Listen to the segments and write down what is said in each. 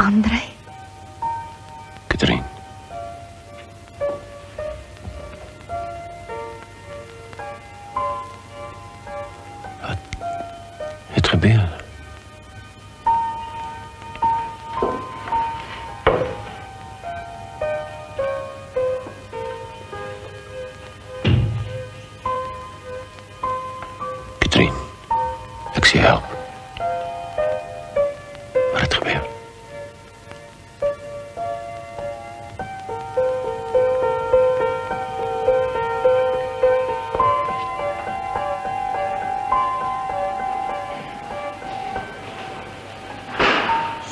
André? Katrien. Wat het gebeur? Katrien, ek sê help. Wat het gebeur?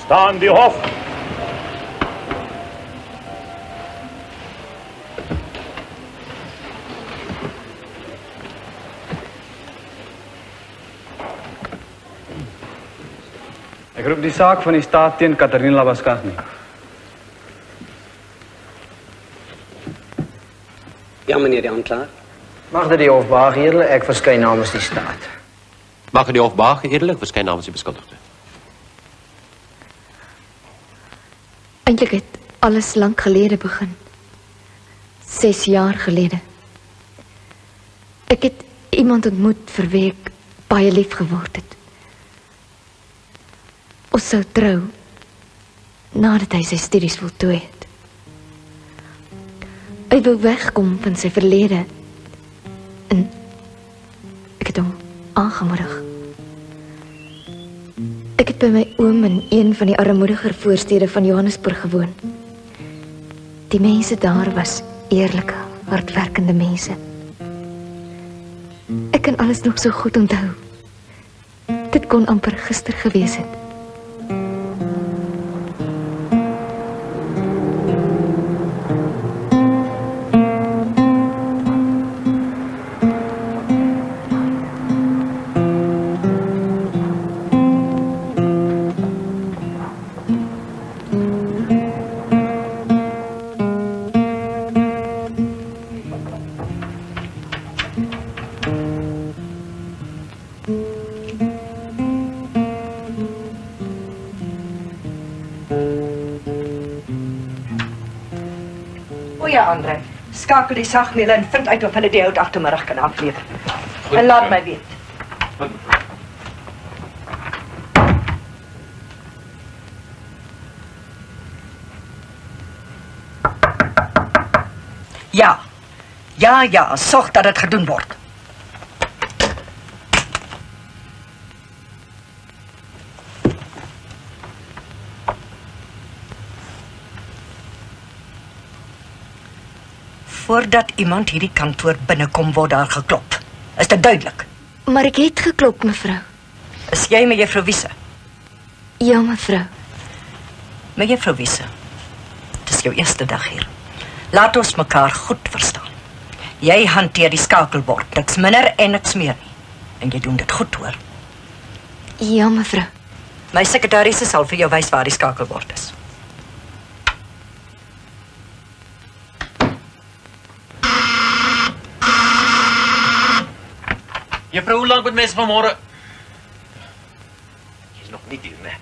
Staan die hof. Ek roep die saak van die staat teen Katrien Labuschagne. Ja, meneer de aanklaer. Magde die hof behageedele, ek verskyn namens die staat. Mag die hof behageedele, ek verskyn namens die beskuldigde. Eintlik het alles lank gelede begin. 6 jaar gelede. Ek het iemand ontmoet vir wie ek baie lief geword het. Ons sou trou nadat hy sy studies voltooi het. Hy wou wegkom van sy verlede en ek het hom aangemoedig. Ek het by my oom in een van die armoediger voorstede van Johannesburg gewoon. Die mense daar was eerlike, hardwerkende mense. Ek kan alles nog so goed onthou. Dit kon amper gister gewees het. André, skakel die sagmiddel en vind uit of hulle die hout agtermiddag kan aflewer. En laat my weet. Ja, sorg dat dit gedoen word. Voordat iemand hierdie kantoor binnekom, word daar geklop. Is dit duidelik? Maar ek het geklop, mevrou. Is jy mevrou Wiese? Ja, mevrou. Mevrou Wiese, het is jou eerste dag hier. Laat ons mekaar goed verstaan. Jy hanteer die skakelbord, niks minder en niks meer nie. En jy doen dit goed, hoor. Ja, mevrou. My sekretaris sal vir jou wys waar die skakelbord is. Juffrou, hoe lang moet mense vanmorgen? Jy is nog niet hier, ne?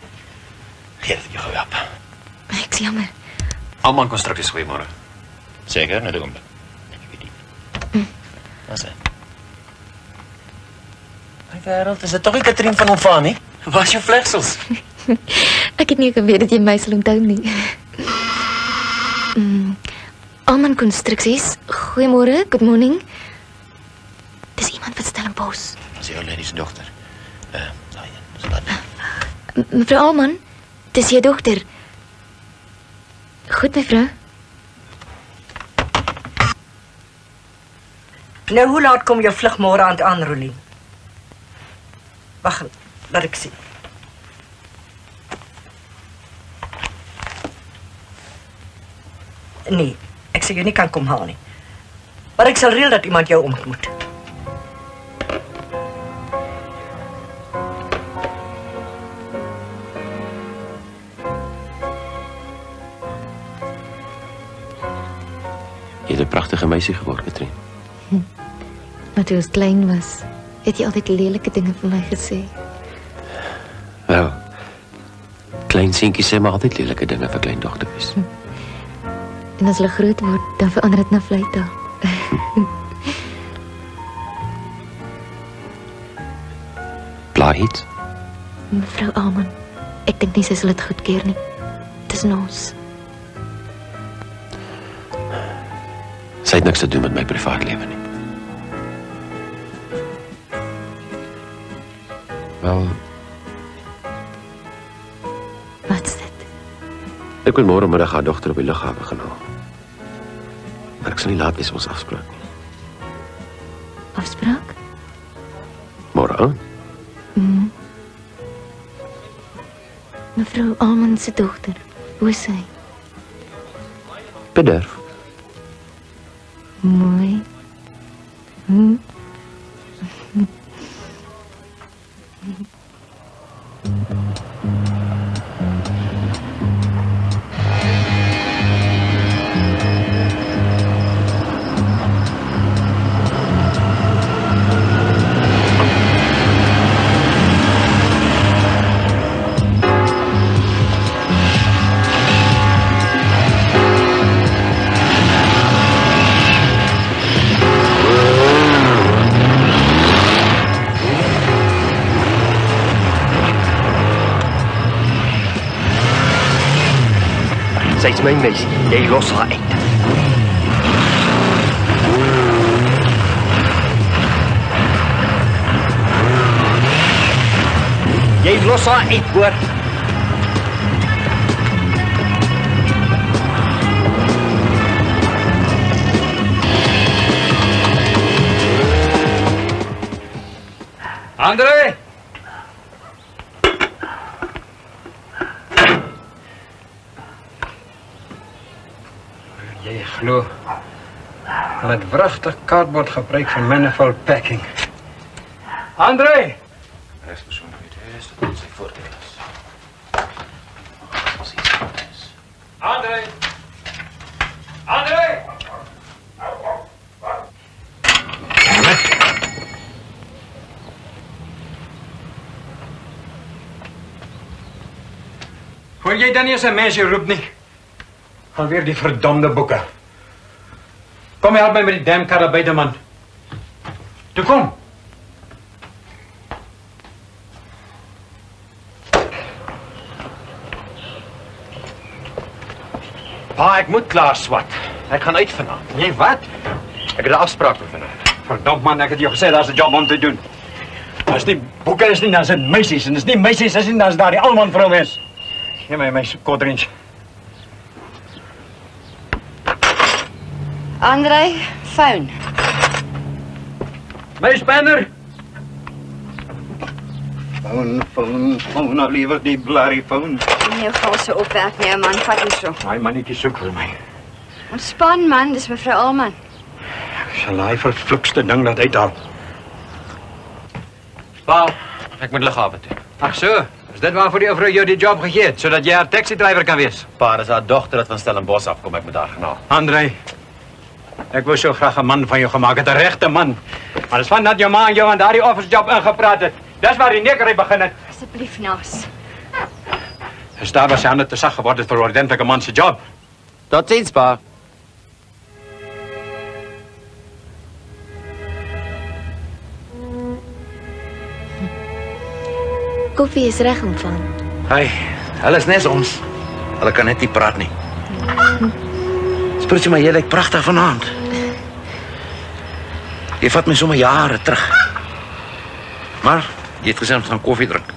Geef het je gauw op. Ek is jammer. Alman constructies goeiemorgen. Zeker, net een oomblik. Ik weet niet. Wat is het? My wereld, is dit toch die Katrien van Onvaan, nie? Waar is jou vlegsels? Ek het nie geweet dat jy my sal onthou nie. Alman Constructies, goeiemorgen, good morning. Dis iemand wat Stellenbosch. Dat is jou lady's dochter. So laat nie. Mevrou Alman, dis jou dochter. Goed, mevrou. Nou, hoe laat kom jou vlug môre aan, Rolien? Wag, laat ek sien. Nee, ek sê jy nie kan kom haal nie. Maar ek sal reël dat iemand jou ontmoet. Je hebt een prachtige meisje geworden, Katrien. Maar toe ons klein was, het jy altyd lelike dinge vir my gesê. Wel, klein Klein seentjies sê maar altyd lelike dinge vir kleindogtertjies. En as hulle groot word, dan verander dit na fluittaal. Blaai iets? Mevrou Alman, ek dink nie sy sal dit goedkeur nie. Dis ons. Sy het niks te doen met my privaatlewe nie. Wel, Wat's dit? ek wil môre middag haar dogter op die lughawe gaan haal. Maar ek sal nie laat wees om ons afspraak nie. Afspraak? Môre aan. Mevrou Alman se dogter, hoe is sy? Bederf. Mooi. Sy's my meisie, jy los haar uit. Jy los haar uit, hoor. André! Jy glo, hulle het wragtig kaartbord gebruik vir manifold packing. André! Regspersoon weet is dat dit sy voordeel is. André! André! Hoor jy dan nie as 'n mens jou roep nie? Alweer die verdomde boeke. Kom help my met die damkarre buite, man. Toe kom. Pa, ek moet klaar swat. Ek gaan uit vanaand. Jy wat? Ek het 'n afspraak met vanaand. Verdamp man, ek het jou gesê daar's 'n job om te doen. As die boeke is nie, dan is dit meisies. En as nie meisies is nie, dan is daar die Alman vrou is. Gee my koldrink. André, phone. My spanner. Phone, nou liever die blurry phone. Nee, gaan se opwerk nie, man, vat nie so. Daai mannetjie soek vir my. Ontspan man, dis mevrou Alman. Sal hy vervloekste ding dat uithaal. Pa, ek moet lughawe toe. Ag so, is dit waarvoor die vrou jou die job gegee het, sodat jy haar taxi-drywer kan wees? Pa, dis haar dogter wat van Stellenbosch afkom, ek moet haar gaan haal. André, ek wou so graag 'n man van jou gemaak het, 'n regte man. Maar dis van dat jou ma en jou aan daardie office job ingepraat het. Dis waar die nekery begin het. Asseblief Nas. Is daar was hy te sag geword het vir 'n ordentlike man se job. Tot ziens, pa. Koffie is reg ontvang. Hey, hulle is net ons. Hulle kan net nie praat nie. Spruitjie, maar jy lyk pragtig vanaand. Jy vat my sommer jare terug. Maar jy het gesê ons gaan koffie drink.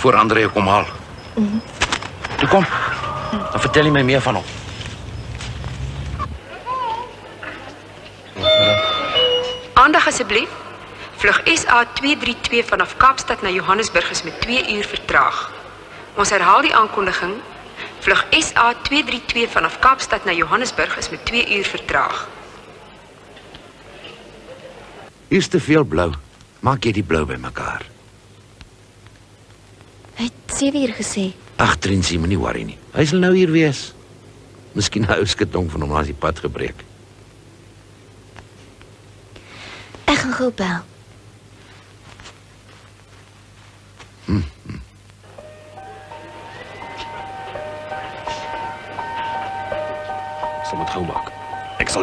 Voor André jou kom haal. Toe kom. Dan vertel jy my meer van hom. Aandag asseblief. Vlug SA 232 vanaf Kaapstad na Johannesburg is met 2 uur vertraag. Ons herhaal die aankondiging. Vlug SA 232 vanaf Kaapstad na Johannesburg is met 2 uur vertraag. Hier's te veel blou. Maak jy die blou bymekaar. Hy het 7 uur gesê. Ag, Trinsie, moenie worry nie. Hy sal nou hier wees. Miskien 'n ou skitdong van hom as die pad gebreek. Ek gaan gou bel.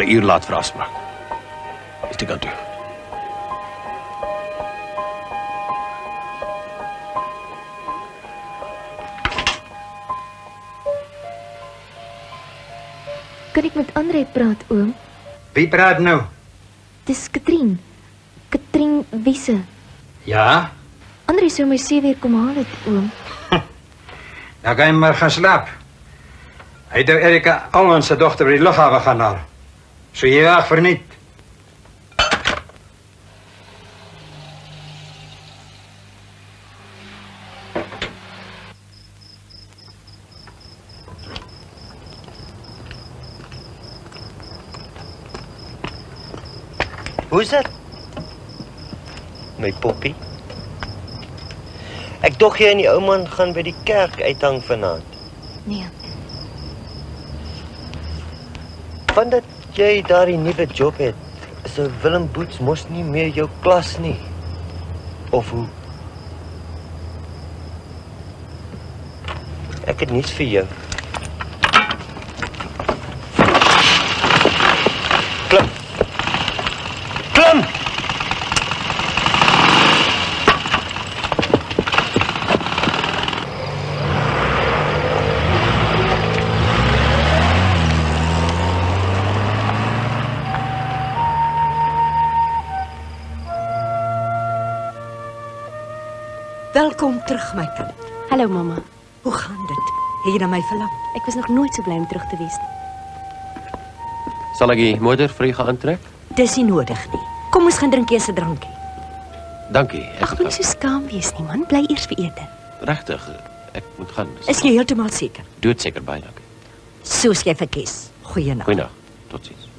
'n uur laat vir afspraak. Is dit toe? Kan ek met André praat, oom? Wie praat nou? Dis Katrien. Katrien Wiese. Ja? André sou my 7 uur kom haal het, oom. Dan kan jy maar gaan slaap. Hy het Erika Almans se dogter by die lughawe gaan haal. So jy wag verniet. Hoe is dit? My poppie. Ek dog jy en die ou man gaan by die kerk uithang vanaand. Nee. Vandat jy daardie nuwe job het, is Willem Boets mos nie meer jou klas nie. Of hoe? Ek het niets vir jou. Klim. Klim! Welkom terug, my kind. Hallo, mama. Hoe gaan dit? Het jy na my verlang? Ek was nog nooit so bly om terug te wees nie. Sal ek die motor vir u gaan aantrek? Dis nie nodig nie. Kom ons gaan drink eers 'n drankie. Dankie. Ag, moenie so skaam wees nie, man. Bly eers vir ete. Regtig, ek moet gaan. Is jy heeltemal seker? Doodseker, baie dankie. Soos jy verkies. Goeienaand. Goeienaand. Totsiens.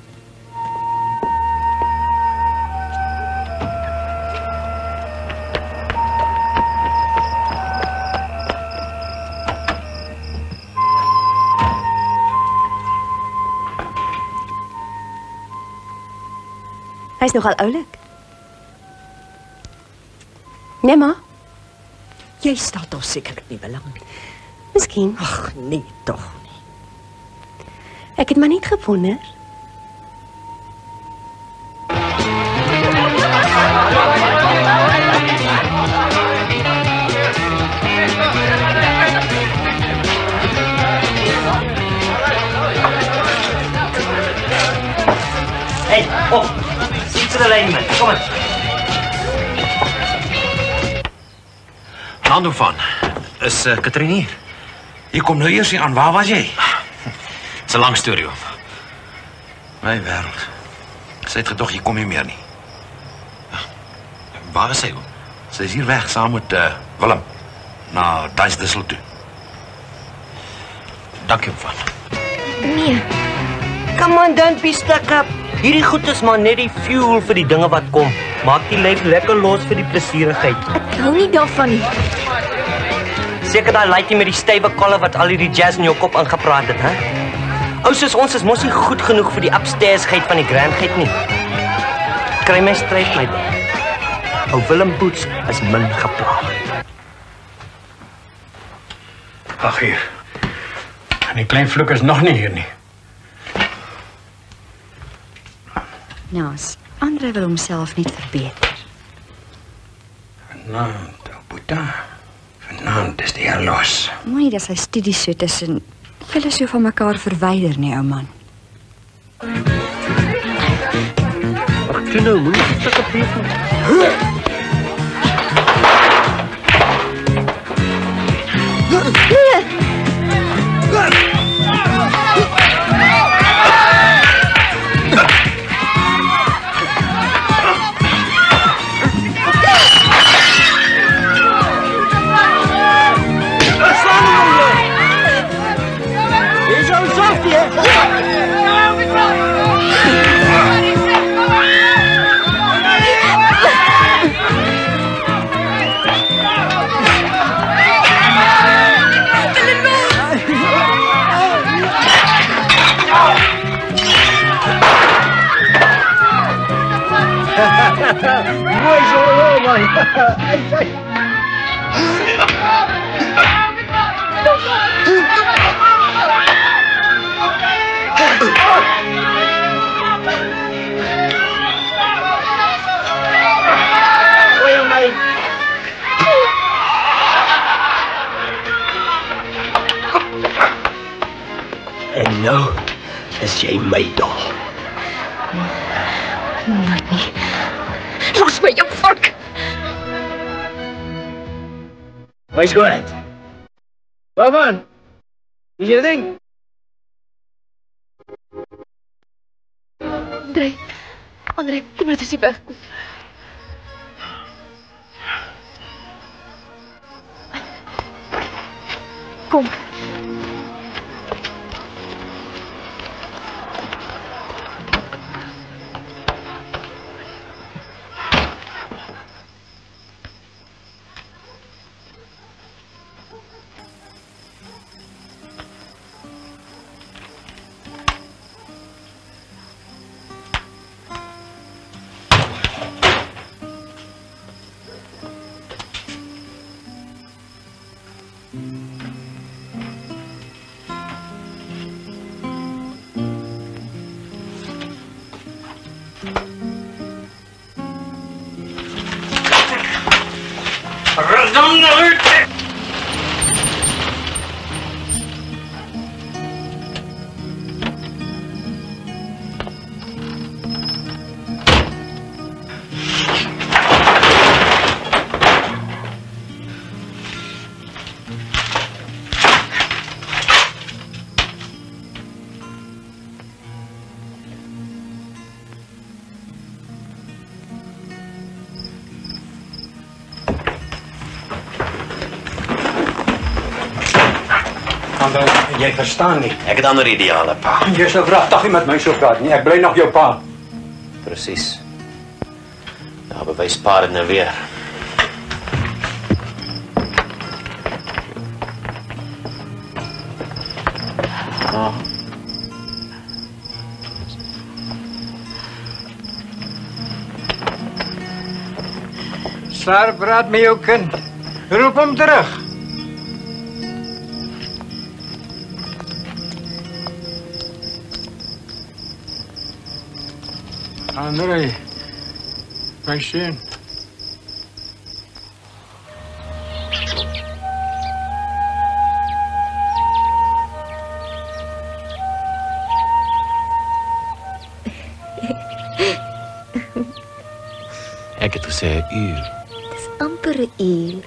Hy's nogal oulik. Nee, ma. Jy stel tog sekerlik nie belang nie. Miskien. Ag, nee, tog nie. Ek het maar net gewonder. Hey, op. Sit vir die lyn, man. Kom aan. Nando van, is Katrien hier? Jy kom nou eers hier aan, waar was jy? Dis 'n lang storie, oom. My wêreld. Sy het gedog jy kom nie meer nie. Waar is sy, oom? Sy is hier weg saam met Willem na Duisdissel toe. Dankie, oom van. Nee. Come on, don't be stuck up. Hierdie goed is maar net die fuel vir die dinge wat kom. Maak die lyf lekker los vir die plesierigheid. Ek hou nie daarvan nie. Seker daai laaitjie met die stywe kolle wat al hierdie jazz in jou kop aangepraat het, hè? Ou soos ons is mos nie goed genoeg vir die upstairsheid van die grandheid nie. Kry my stryd my ding. Ou Willem Boets is min geplaag. Ag hier. En die klein vloek is nog nie hier nie. Naas, André wil homself net verbeter. Vanaand, ou Boeta. Vanaand is die los. Moenie dat sy studies so tussen julle so van mekaar verwyder nie, ou man. Ag, toe nou, moenie stukke pleeg nie. Mooi zo, man. my dol. Nooit nie. Los my, jou vark! Wys goed. Waarvan? Is jy ding? André, kom net eens weg. Kom. Jy verstaan nie. Ek het ander ideale, pa. Jy sou vragtig nie met my so praat nie. Ek bly nog jou pa. Presies. Ja, bewys pa dit nou weer. Sar, praat met jou kind. Roep hom terug. André, my seun. Ek het gesê 'n uur. Dis amper 'n uur.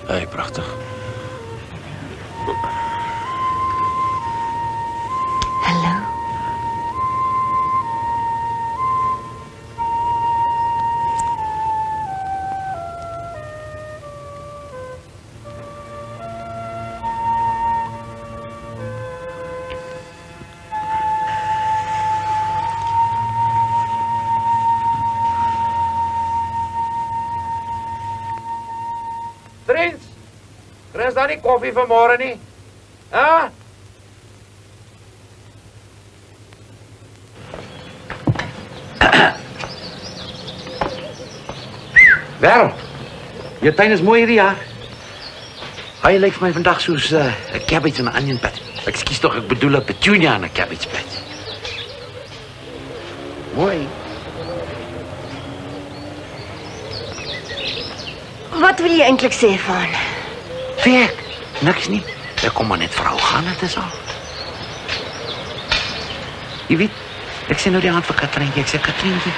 Hey, pragtig. Hallo. Prins, kry daar nie koffie vanmôre nie? Hæ? Wel, jou tuin is mooi hierdie jaar. Hy lyk vir my vandag soos 'n cabbage en 'n onion patch. Ekskuus tog, ek bedoel 'n petunia en 'n cabbage patch. Mooi. Wat wil jy eintlik sê van? Werk, niks nie. Ek kom maar net vrou gaan, dit is al. Jy weet, ek sê nou die hand vir Katrientjie, ek sê Katrientjie,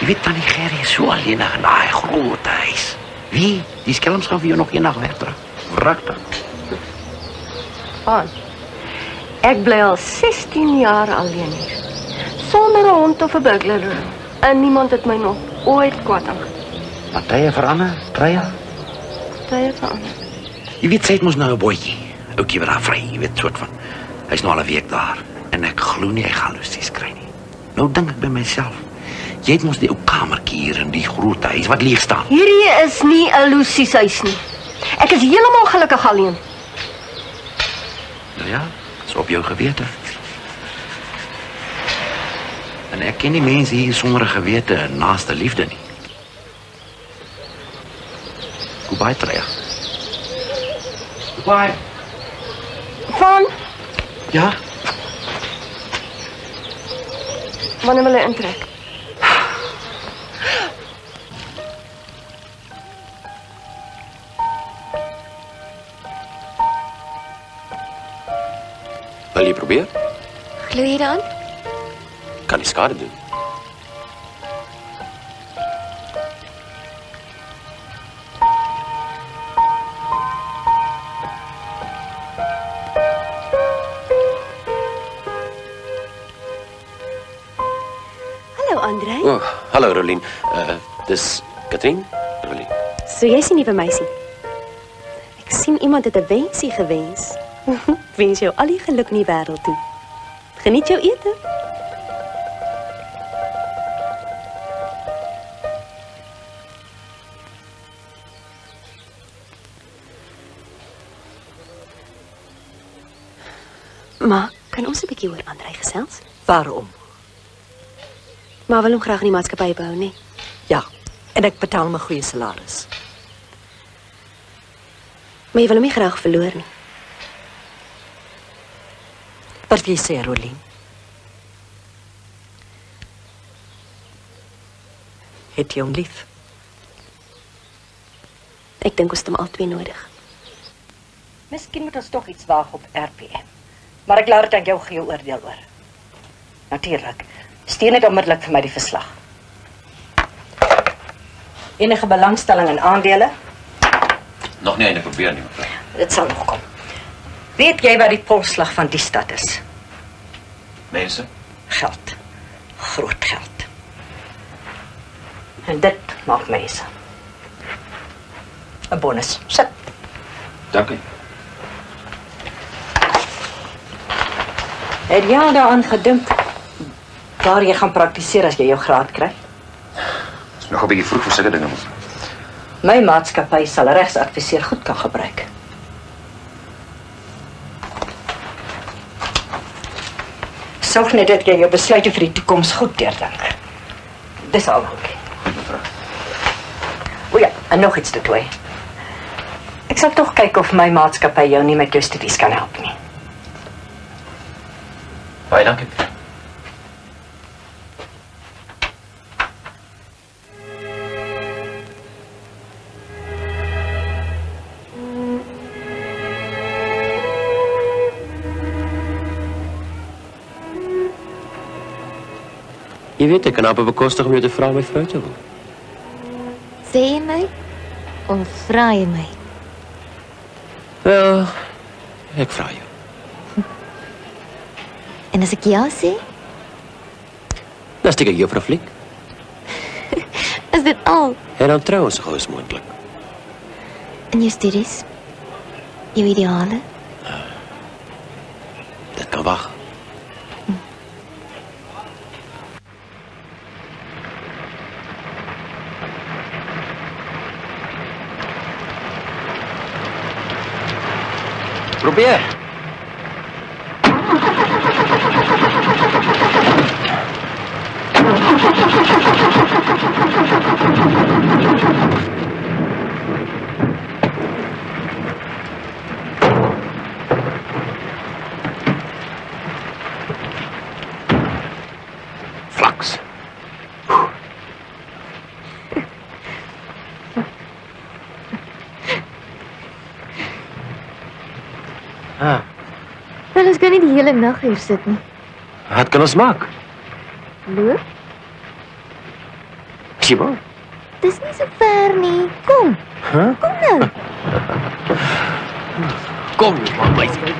jy weet tannie Gerrie is so alleen in daai groot huis. Wie? Die skelms gaan vir jou nog eendag wegdra. Wragtig. Van. Ek bly al 16 jaar alleen hier. Sonder 'n hond of 'n burglar. En niemand het my nog ooit kwaad aangedaan. Partye verander, Treya. tye verander. Jy weet, sy het mos nou 'n bootjie. Oukie wat daar vry, jy weet, soort van. Hy's nou al 'n week daar. En ek glo nie hy gaan lusies kry nie. Nou dink ek by myself. Jy het mos die ou kamertjie hier in die groot huis wat leeg staan. Hierdie is nie 'n Lucy se huis nie. Ek is heeltemal gelukkig alleen. Nou ja, is op jou gewete. En ek ken nie mense hier sonder 'n gewete en naaste liefde nie. Goodbye, Treya. Goodbye. Van, Ja? wanneer wil jy intrek? Wil jy probeer? Glo jy dan? Kan nie skade doen. Hallo Andrei. Oh, hallo Rolien. Dis Katrien? Rolien. So jy's die nuwe meisie. Ek sien iemand het 'n wensie gewens. Wens jou al die geluk in die wêreld toe. Geniet jou ete. Ma, kan ons 'n bietjie oor Andrei gesels? Waarom? Maar wil hom graag in die maatskappy bou, nee. Ja, en ek betaal hom 'n goeie salaris. Maar jy wil hom nie graag verloor nie. Wat wil jy sê, Rolien? Het jy hom lief? Ek dink ons het hom albei nodig. Miskien moet ons tog iets waag op RPM. Maar ek laat dit aan jou gee oordeel oor. Natuurlik. Stuur net onmiddellik vir my die verslag. Enige belangstelling in aandele? Nog nie eintlik probeer nie, mevrou. Dit sal nog kom. Weet jy wat die polsslag van die stad is? Mense? Geld. Groot geld. En dit maak mense. 'n bonus. Sit. Dankie. Het jy al daaraan gedink waar jy gaan praktiseer as jy jou graad kry? Is nog 'n bietjie vroeg vir sulke dinge, mevrou. My maatskappy sal 'n regsadviseur goed kan gebruik. Sorg net dat jy jou besluite vir die toekoms goed deurdink. Dis al dankie. O ja, en nog iets te doen. Ek sal tog kyk of my maatskappy jou nie met jou studies kan help nie. Baie dankie. Jy weet, ek kan amper bekostig om jou te vra my vrou te word. Sê jy my? Of vra jy my? Wel, ek vra jou. En as ek ja sê? Dan steek ek jou vir 'n fliek. Is dit al? En dan trou ons so gou as moontlik. In jou studies? Jou ideale? Dit kan wag. Probeer. Flaks. Wel, ons kan nie die hele nag hier sit nie. Wat kan ons maak? Loop? Simon? Dis nie so ver nie. Kom. Huh? Kom nou. Kom, man, meisie.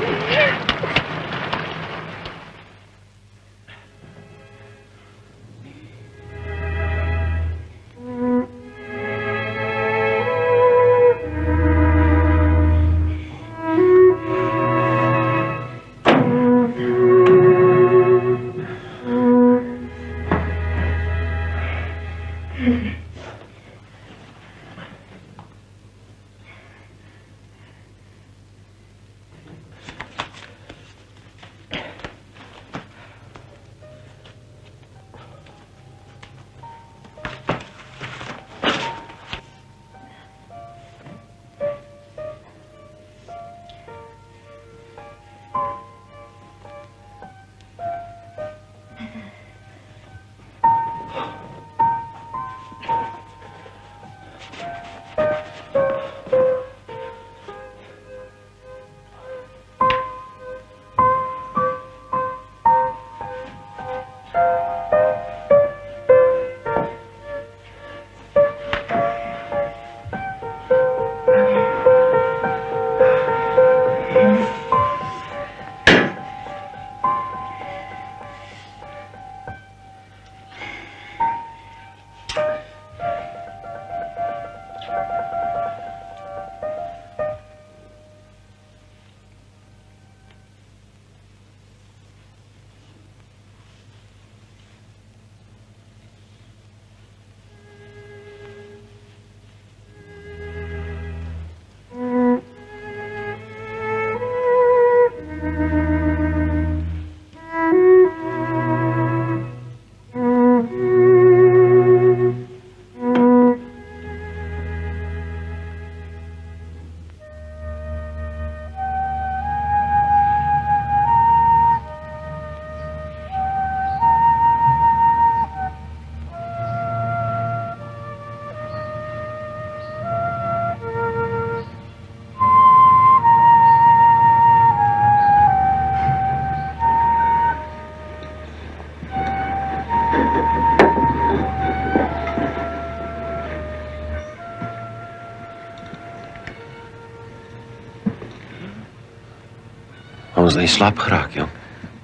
Ons het in slaap geraak, jong.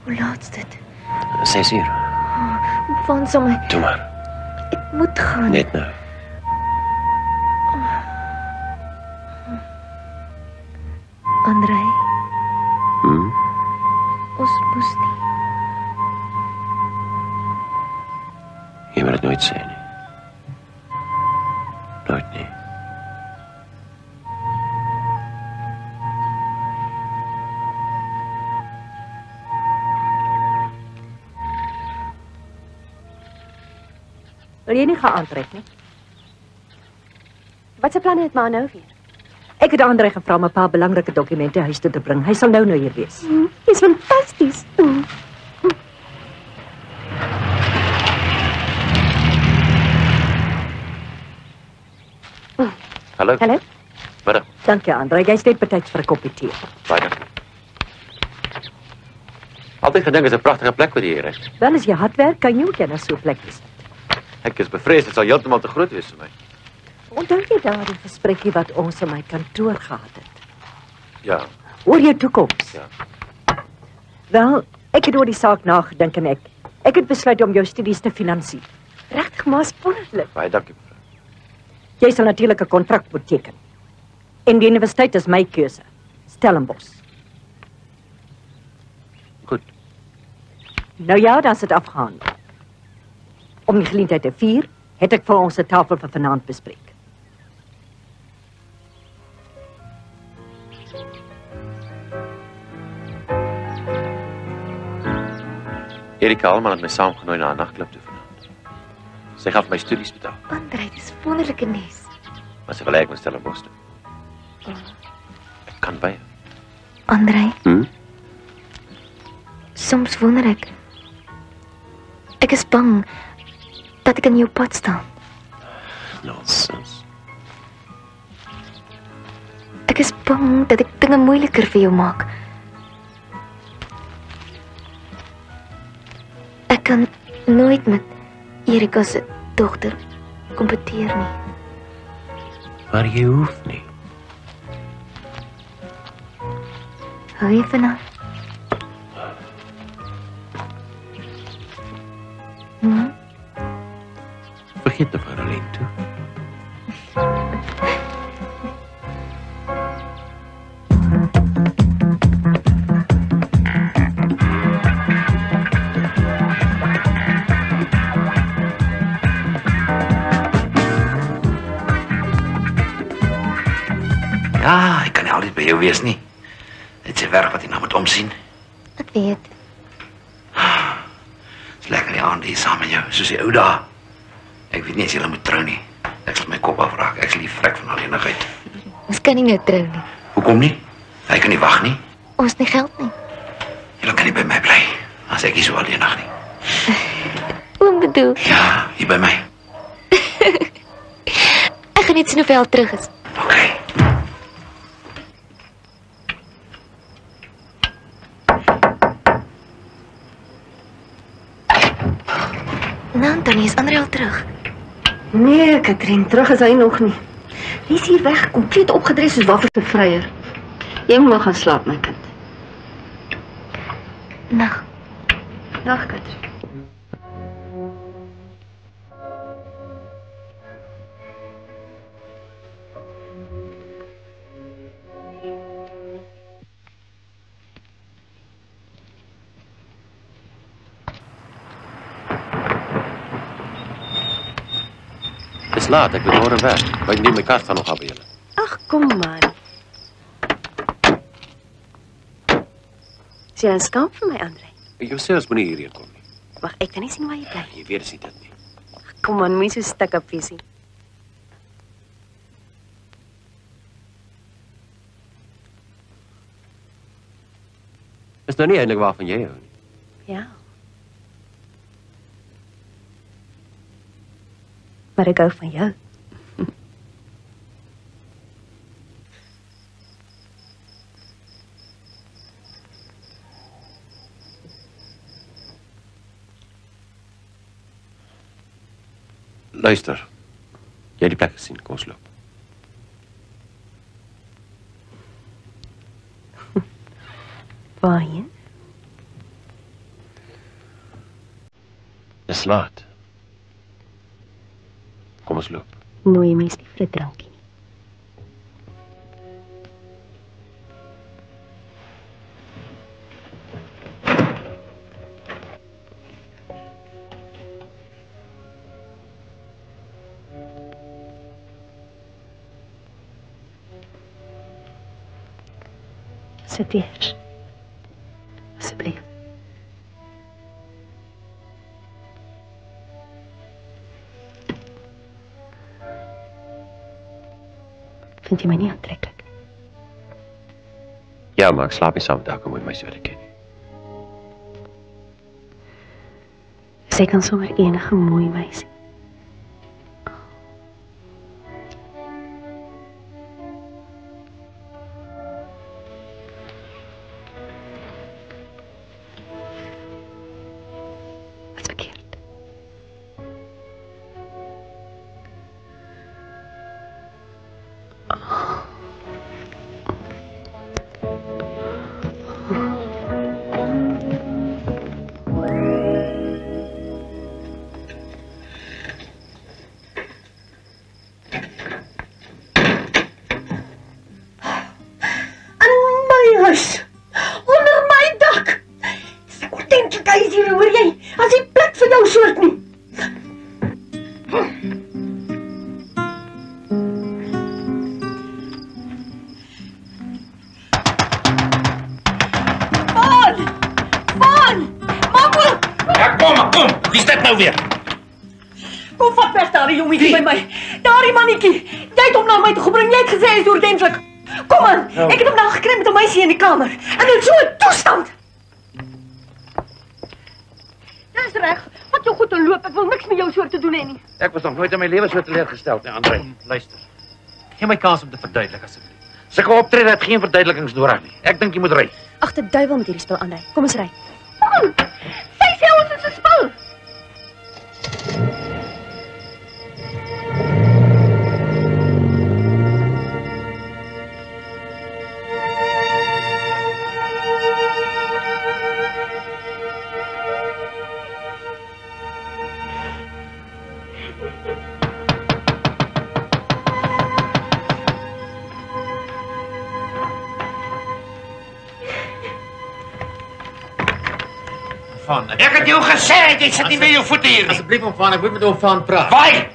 Hoe laat is dit? 6 uur. Van sommer. Doe maar. Ek moet gaan. Net nou. Andrei, Hm? ons moes nie. Jy moet dit nooit sê nie. Nooit nie. Wil jy nie gaan aantrek nie? Wat se planne het maar nou weer? Ek het Andrei gevra om 'n paar belangrike dokumente huis toe te bring. Hy sal nou hier wees. Dis fantasties. Hallo. Hallo. Middag. Dankie, Andrei. Jy's net betyds vir 'n koppie tee. Baie dankie. Altyd gedink is 'n pragtige plek wat jy hier is. Wel, as jy hard werk, kan jy ook na so 'n plek wees. Ek is bevrees dit sal heeltemal te groot wees vir my. Onthou jy daardie gesprekkie wat ons in my kantoor gehad het? Ja. Oor jou toekoms? Ja. Wel, ek het oor die saak nagedink en ek het besluit om jou studies te finansier. Regtig maar wonderlik. Baie dankie. Jy sal natuurlik 'n kontrak moet teken. En die universiteit is my keuse. Stellenbosch. Goed. Nou ja, dan is dit afgehandel. Om die geleentheid te vier, het ek vir ons 'n tafel vir vanaand bespreek. Erika Alman het my saamgenooi na 'n nagklub toe vanaand. Sy gaan vir my studies betaal. Andrei, dis wonderlike nuus. Maar sy wil hê ek moet Stellenbosch toe. Ek kan by. Andrei, Hm? soms wonder ek. Ek is bang dat ek in jou pad staan. Nonsens. Ek is bang dat ek dinge moeiliker vir jou maak. Ek kan nooit met Erika se dogter kompeteer nie. Maar jy hoef nie. Hou jy van haar? Vergeet nou van alleen toe. Ja, ek kan nie altyd by jou wees nie. Dit is 'n werk wat jy nou moet omsien. Ek weet. Dis lekker die aand hier saam met jou, soos die ou dae. Ek weet nie as jy moet trou nie. Ek sal my kop afraak. Ek sal die vrek van alleenigheid. Ons kan nie nou trou nie. Hoekom nie? Hy kan nie wag nie. Ons het nie geld nie. Jy kan nie by my bly as ek hier so alleenig nie. Oom bedoel? Ja, hier by my. Ek gaan net sien of hy al terug is. Okay. Nou, Antonie, is Andrei al terug? Nee, Katrien, terug is hy nog nie. Hy is hier weg, kompleet opgedres soos waffels te vryer. Jy moet maar gaan slaap, my kind. Nag. Dag, Katrien. Dis laat, ek moet môre werk. By nie my kar staan nog by julle. Ag, kom man. Is jy skaam vir my, Andrei? Jy selfs moenie hierheen kom nie. Wag, ek kan nie sien waar jy bly. Jy weet dis nie dit nie. Kom man, moenie so stik op wees nie. Is nou nie eintlik waarvan jy hou nie. Ja. Maar ek hou van jou. Luister. Jy het die plek gesien, kom ons loop. Waarheen? Dis laat. Kom ons loop. Nooi jy mens nie vir 'n drankie nie. Sit eers. Asseblief. Vind jy my nie aantreklik? Ja, maar ek slaap nie saam met elke mooi meisie wat ek ken nie. Sy kan sommer enige mooi meisie. Wat verkeerd. Onder my dak. Dis 'n ordentlike huis hier, hoor jy? As die plek vir jou soort nie. Van! Mamma! Ja, kom. Wie is dit nou weer? Kom vat weg daardie jongetjie by my. Daardie mannetjie. Jy het hom na my toe gebring. Jy het gesê hy is ordentlik. Kom aan. Ek het hom nou gekry met 'n meisie in die kamer. En in so 'n toestand. Dis reg. Wat jou goed te loop. Ek wil niks met jou soort te doen hê nie. Ek was nog nooit in my lewe so teleurgesteld nie, André. Luister. Gee my kans om te verduidelik asseblief. Sulke optrede het geen verduidelikings nodig nie. Ek dink jy moet ry. Ag, die duiwel met hierdie spel aan ry. Kom ons ry. Sy sê ons is 'n spil. Van, Ek het jou gesê, jy sit nie met jou voete hier nie. Asseblief om Van, ek moet met hom Van praat. Waai!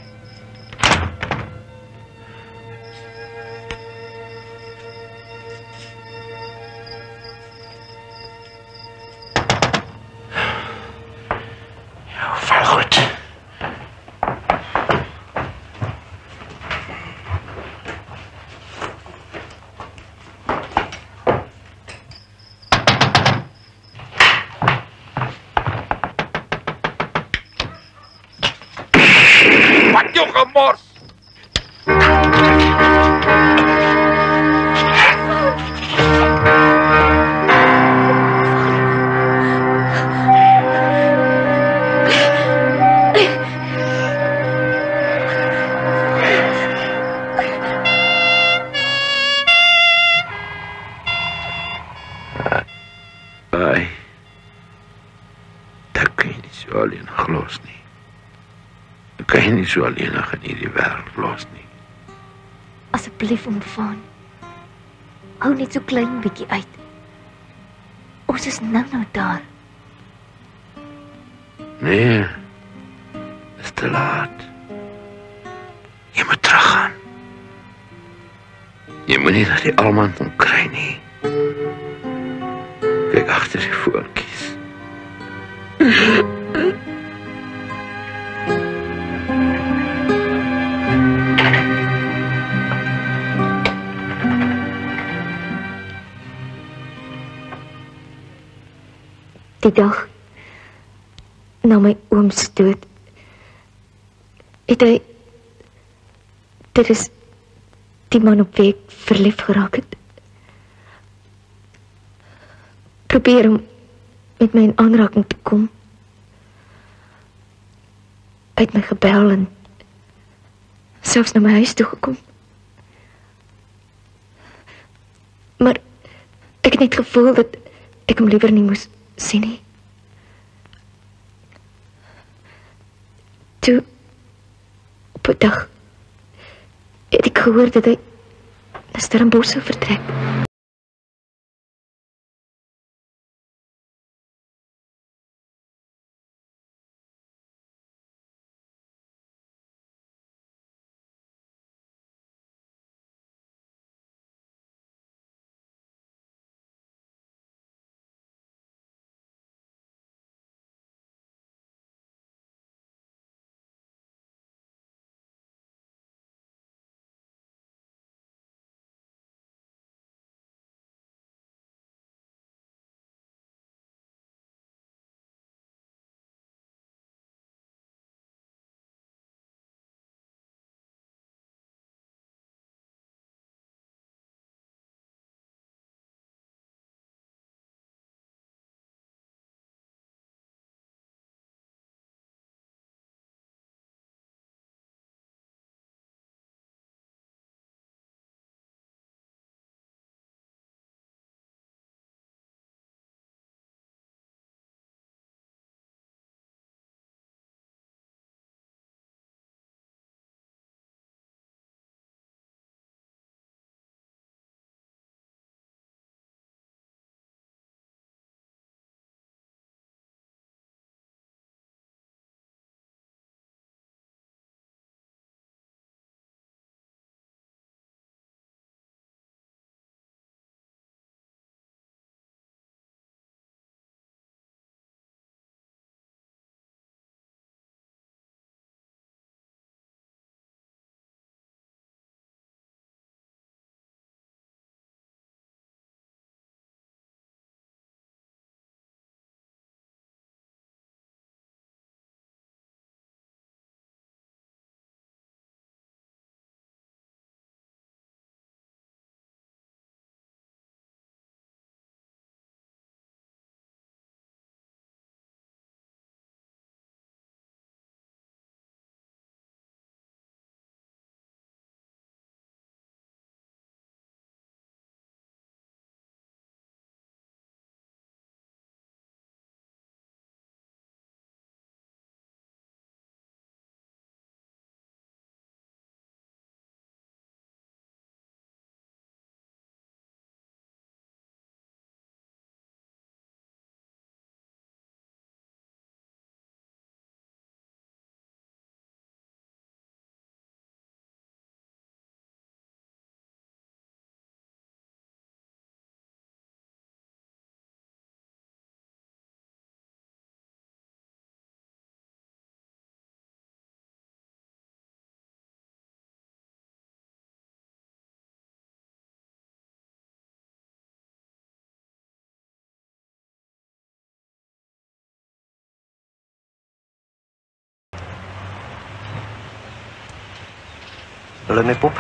Ja, val goed. Wat jou gemors! Ai, dat kun je niet zo alleen geloos niet. Dat kan je niet zo alleenig in hierdie wêreld los nie. Asseblief omvaan. Hou net so klein bietjie uit. Ons is nou daar. Nee, het is te laat. Je moet teruggaan. Je moet niet dat die alman kon kry nie. Kijk achter die voetjies. Die dag na my oom se dood het hy dit is die man op wie ek verlief geraak het. Probeer om met my in aanraking te kom. Hy het my gebel en selfs na my huis toe gekom. Maar ek het net gevoel dat ek hom liewer nie moes sien nie. Toe, op 'n dag, het ek gehoor dat hy na Stellenbosch sou vertrek. Hallo my pop.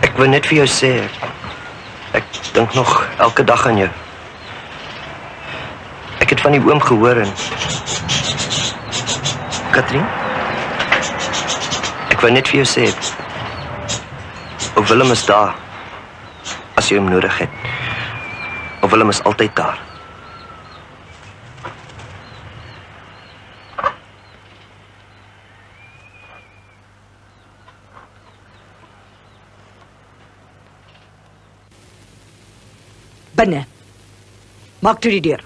Ek wil net vir jou sê, ek dink nog elke dag aan jou. Ek het van die oom gehoor en Katrien, ek wil net vir jou sê, of Willem is daar as jy hom nodig het. Of Willem is altyd daar. Binne. Maak toe die deur.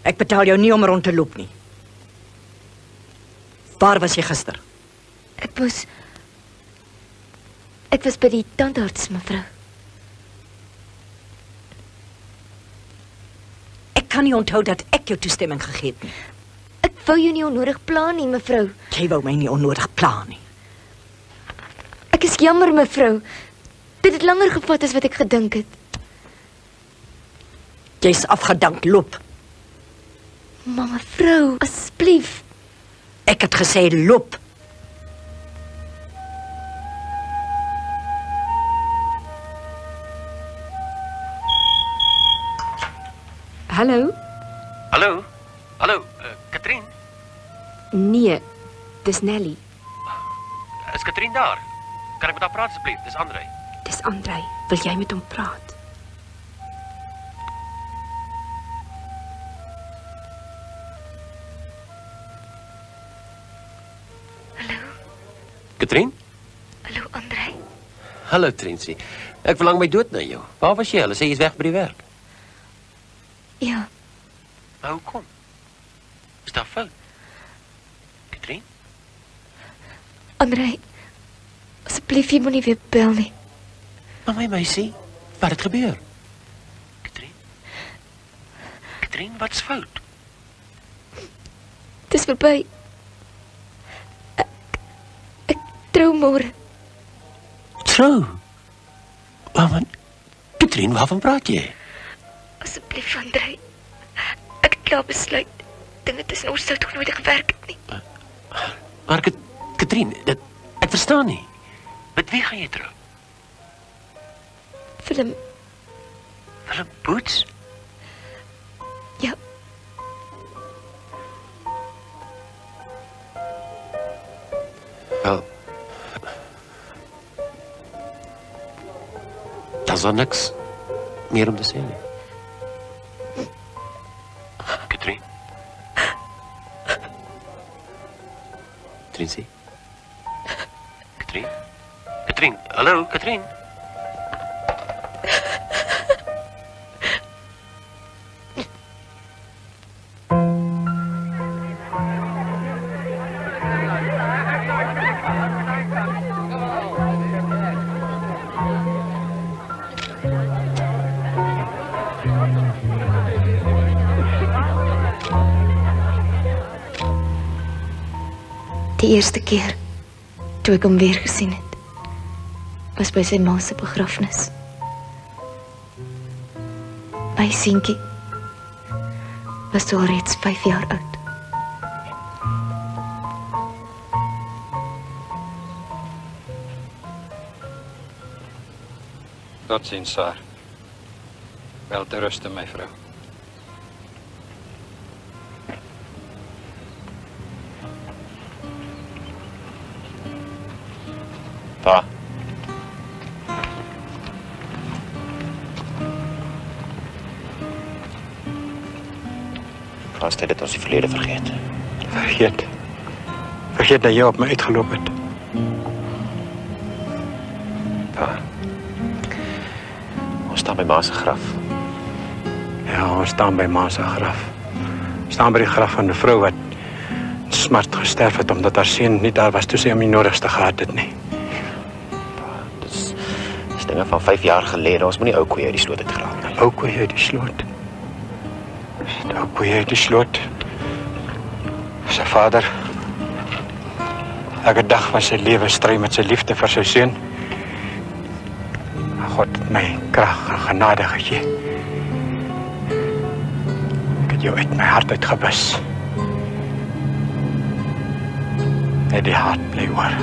Ek betaal jou nie om rond te loop nie. Waar was jy gister? Ek was by die tandarts, mevrou. Ek kan nie onthou dat ek jou toestemming gegee het nie. Ek wou jou nie onnodig pla nie, mevrou. Jy wou my nie onnodig pla nie. Ek is jammer, mevrou. Dit het langer gevat as wat ek gedink het. Jy's afgedank, loop. Maar mevrou, asseblief. Ek het gesê loop. Hallo? Hallo? Hallo, Katrien? Nee, dis Nelly. Is Katrien daar. Kan ek met haar praat asseblief? Dis Andrei. Dis Andrei. Wil jy met hom praat? Katrien? Hallo, Andrei. Hallo, Trinsie. Ek verlang my dood na jou. Waar was jy? Hulle sê jy's weg by die werk. Ja, Maar hoekom? Is daar fout? Katrien? Andrei, asseblief, jy moenie weer bel nie. Maar my meisie, wat het gebeur? Katrien, wat's fout? Dis verby. Ek trou môre. Trou? Maar, Katrien, waarvan praat jy? Asseblief, Andrei. Ek het klaar besluit. Dinge tussen ons sou toch nooit gewerk het nie. Maar Katrien, ek verstaan nie. Met wie gaan jy trou? Willem. Willem Boots? Ja. Wel, dan is er niks meer om te sê nie. Katrien? Trinsie? Katrien? Katrien, hallo, Katrien? Die eerste keer toe ek hom weer gesien het, was by sy ma se begrafnis. My seentjie was toe al reeds 5 jaar oud. Totsiens, Saar. Wel te rusten, my vrou. Pa. Vast het ons die verlede vergeet. Vergeet. Vergeet dat jy op my uitgeloop het. Pa. Ons staan by ma se graf. Ja, ons staan by ma se graf. Ons staan by die graf van 'n vrou wat in smart gesterf het omdat haar seun nie daar was toe sy hom die nodigste gehad het nie. Dis dinge van 5 jaar gelede. Ons moenie ou koeie uit die sloot uitgraaf nie. Ou koeie uit die sloot. Ou koeie uit die sloot. Sy vader. Elke dag van sy lewe stry met sy liefde vir sy seun. God het my krag en genade gegee. Ek het jou uit my hart uitgebus. En die hart bly oor.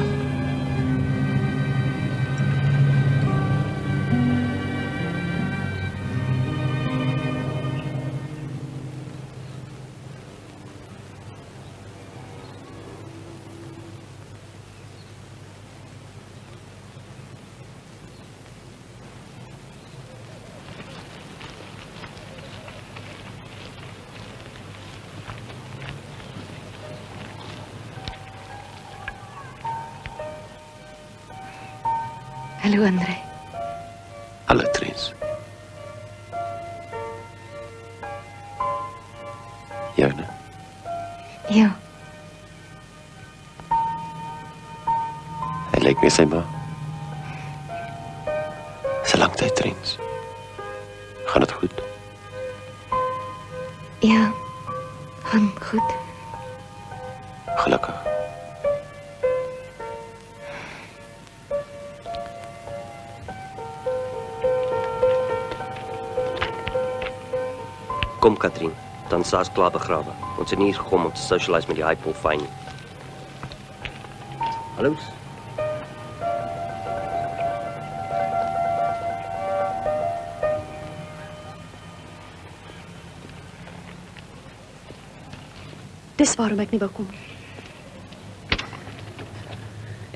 Hallo, Andrei. Hallo, Trins. Joune. Ja, Hy lyk weer sy ma. Dis 'n lang tyd, Trins. Gaan dit goed? ja, gaan goed. Gelukkig. Kom, Katrien. Dan Sa's klaar begrawe. Ons het nie hier gekom om te socialise met die Hypol fyn. Hallo. Dis waarom ek nie wou kom.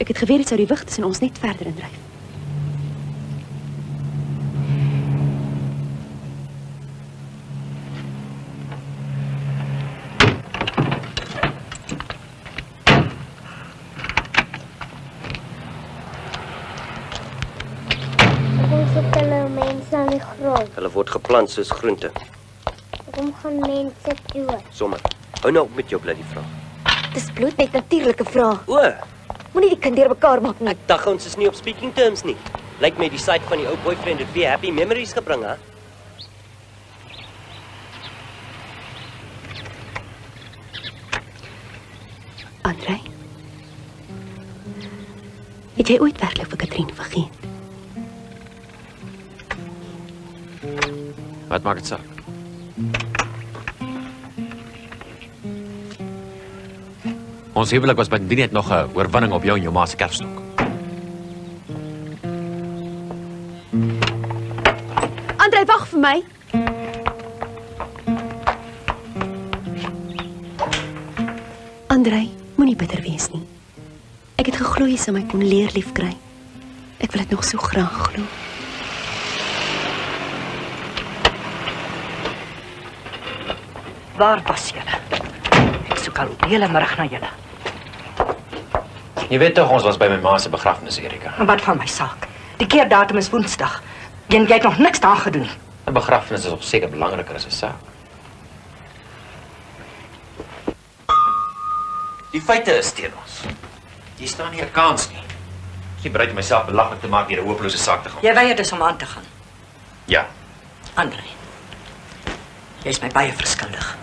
Ek het geweet dit sou die wig tussen ons net verder indryf. Hulle word geplant soos groente. Waarom gaan mense dood? Sommer. Hou nou op met jou bloody vraag. Dis bloot net natuurlike vrae. O, Moenie die kind deurmekaar maak nie. ek dink ons is nie op speaking terms nie. Lyk my die site van die ou boyfriend het weer happy memories gebring, hè? Andrei, het jy ooit werklik vir Katrien vergeet? Wat maak dit saak? Ons huwelik was by net nog 'n oorwinning op jou en jou ma se kerfstok. Andrei, wag vir my. Andrei, moenie bitter wees nie. Ek het geglo jy sou my kon leer lief kry. Ek wil dit nog so graag glo. Waar was julle? Ek soek al die hele middag na julle. Jy weet tog ons was by my ma se begrafnis, Erika. En wat van my saak? Die keerdatum is Woensdag. En jy het nog niks daaraan gedoen nie. 'n Begrafnis is op seker belangriker as 'n saak. Die feite is teen ons. Jy staan nie 'n kans nie. Ek is bereid om myself belaglik te maak deur 'n hopelose saak te gaan. Jy weier dus om aan te gaan. Ja. Andrei, jy is my baie verskuldig.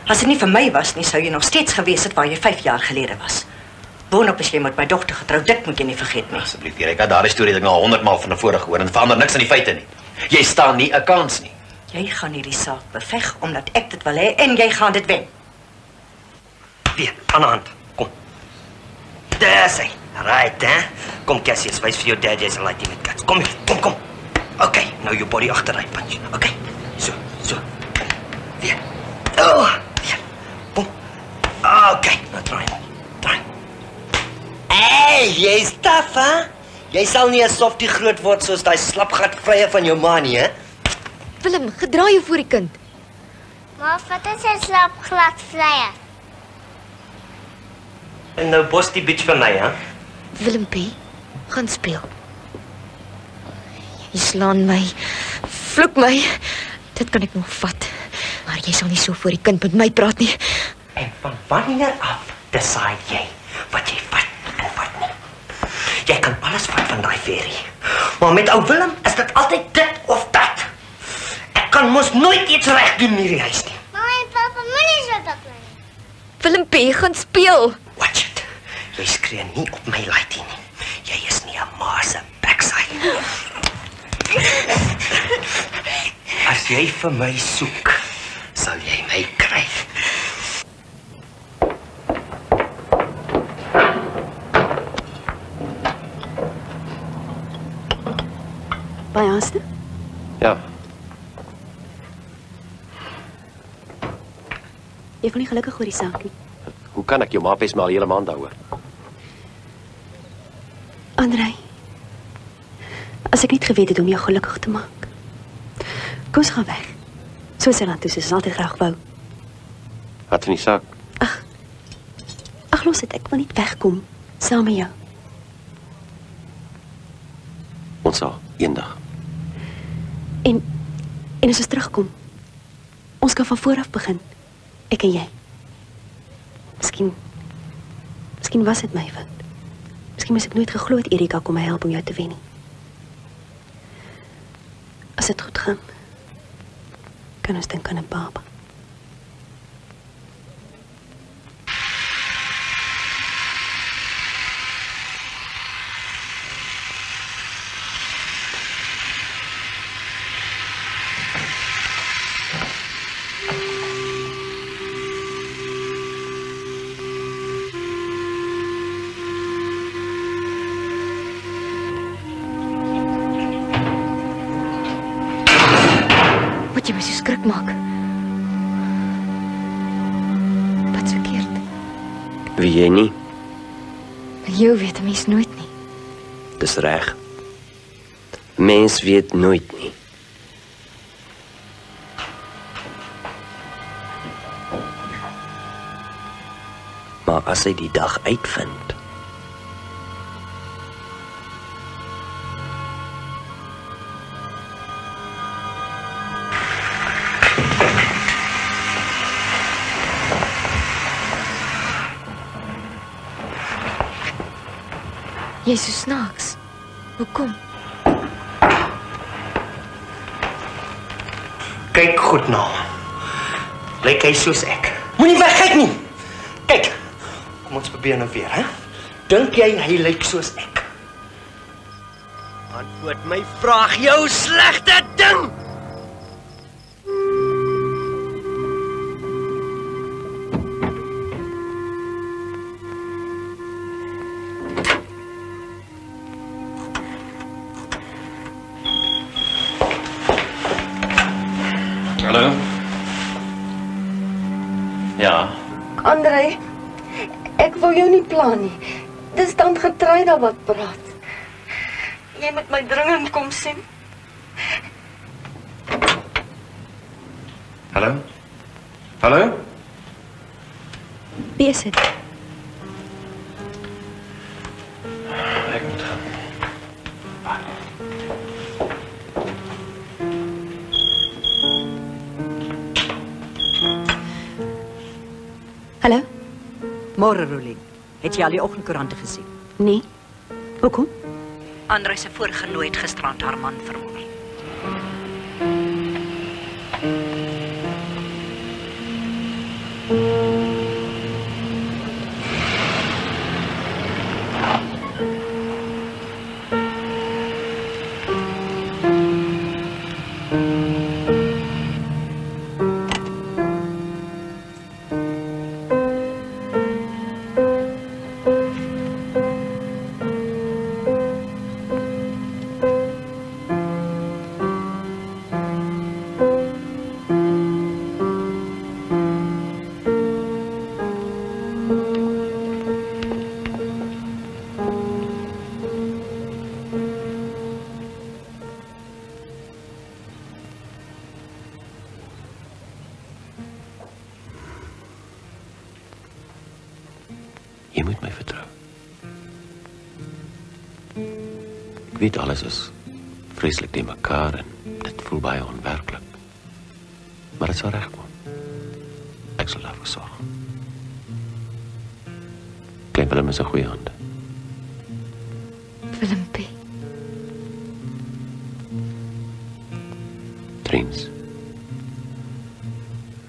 As dit nie vir my was nie, sou jy nog steeds gewees het waar jy 5 jaar gelede was. Boonop is jy met my dogter getrou, dit moet jy nie vergeet nie. Asseblief, Erika, daardie storie het ek nou 100 maal van tevore gehoor en verander niks aan die feite nie. Jy staan nie 'n kans nie. Jy gaan hierdie saak beveg omdat ek dit wil hê en jy gaan dit wen. Weer, aan die hand. Kom. Daar sy. Right, hè? Kom, Cassius, wys vir jou dad jy's 'n lady met guts. Kom hier, kom. Okay, nou jou body agteruit punch. Okay. So. Weer. Oh, weer. Kom. Okay, nou draai. Hey, jy's taaf, hè? Jy sal nie 'n softie groot word soos daai slapgat vrye van jou ma nie, hè? Willem, gedraai jou voor die kind. Maar wat is 'n slap glad vrye? En nou bos die bitch vir my, hè? Willem P, gaan speel. Jy slaan my, vloek my. Dit kan ek nog vat. Maar jy sal nie so voor die kind met my praat nie. En van wanneer af decide jy wat jy vat en wat nie? Jy kan alles vat van daai ferry. Maar met ou Willem is dit altyd dit of dat. Ek kan mos nooit iets reg doen in hierdie huis nie. Mamma en papa moenie so taklei. Willem P, gaan speel. Watch it. Jy skree nie op my lady nie. Jy is nie 'n ma se backside. As jy vir my soek, sal jy my kry. Baie haaste? Ja, Jy voel nie gelukkig oor die saak nie. hoe kan ek jou ma pes maar al hele maand daaroor? Andrei, as ek net geweet het om jou gelukkig te maak. Kom ons gaan weg. Soos hy laat toe, soos ons altyd graag wou. Wat van die saak? Ag, los dit, ek wil niet wegkom, saam met jou. Ons sal eendag. En as ons terugkom, ons kan van vooraf begin. Ek en jy. Miskien was dit my fout. Miskien moes ek nooit geglo het Erika kom my help om jou te wen nie. As dit goed gaan, kan ons dink aan 'n baba. Wat jy my so skrik maak. Wat's verkeerd? Wie jy nie? jou weet 'n mens nooit nie. Dis reg. Mens weet nooit nie. Maar as hy die dag uitvind, Jy is so snaaks. Hoekom? kyk goed na hom. Lyk hy soos ek. Moenie wegkyk nie. Kyk. Kom ons probeer nou weer, hè? Dink jy hy lyk soos ek? Antwoord my vraag, jou slegte ding. Hallo? Ja. André, ek wil jou nie pla nie. Dis dan Getruida wat praat. Jy moet my dringend kom sien. Hallo? Hallo? Wie is dit? Ek moet gaan. Hallo? Môre, Rolien. Het jy al die oggendkoerante gesien? Nee. Hoekom? André se voorgenooi het gisterand haar man vermoor. Jy moet my vertrou. Ek weet alles is vreeslik te mekaar en dit voel baie onwerklik. Maar dit sal regkom. Ek sal daarvoor sorg. Klein Willem is 'n goeie hande. Willempie. Trins.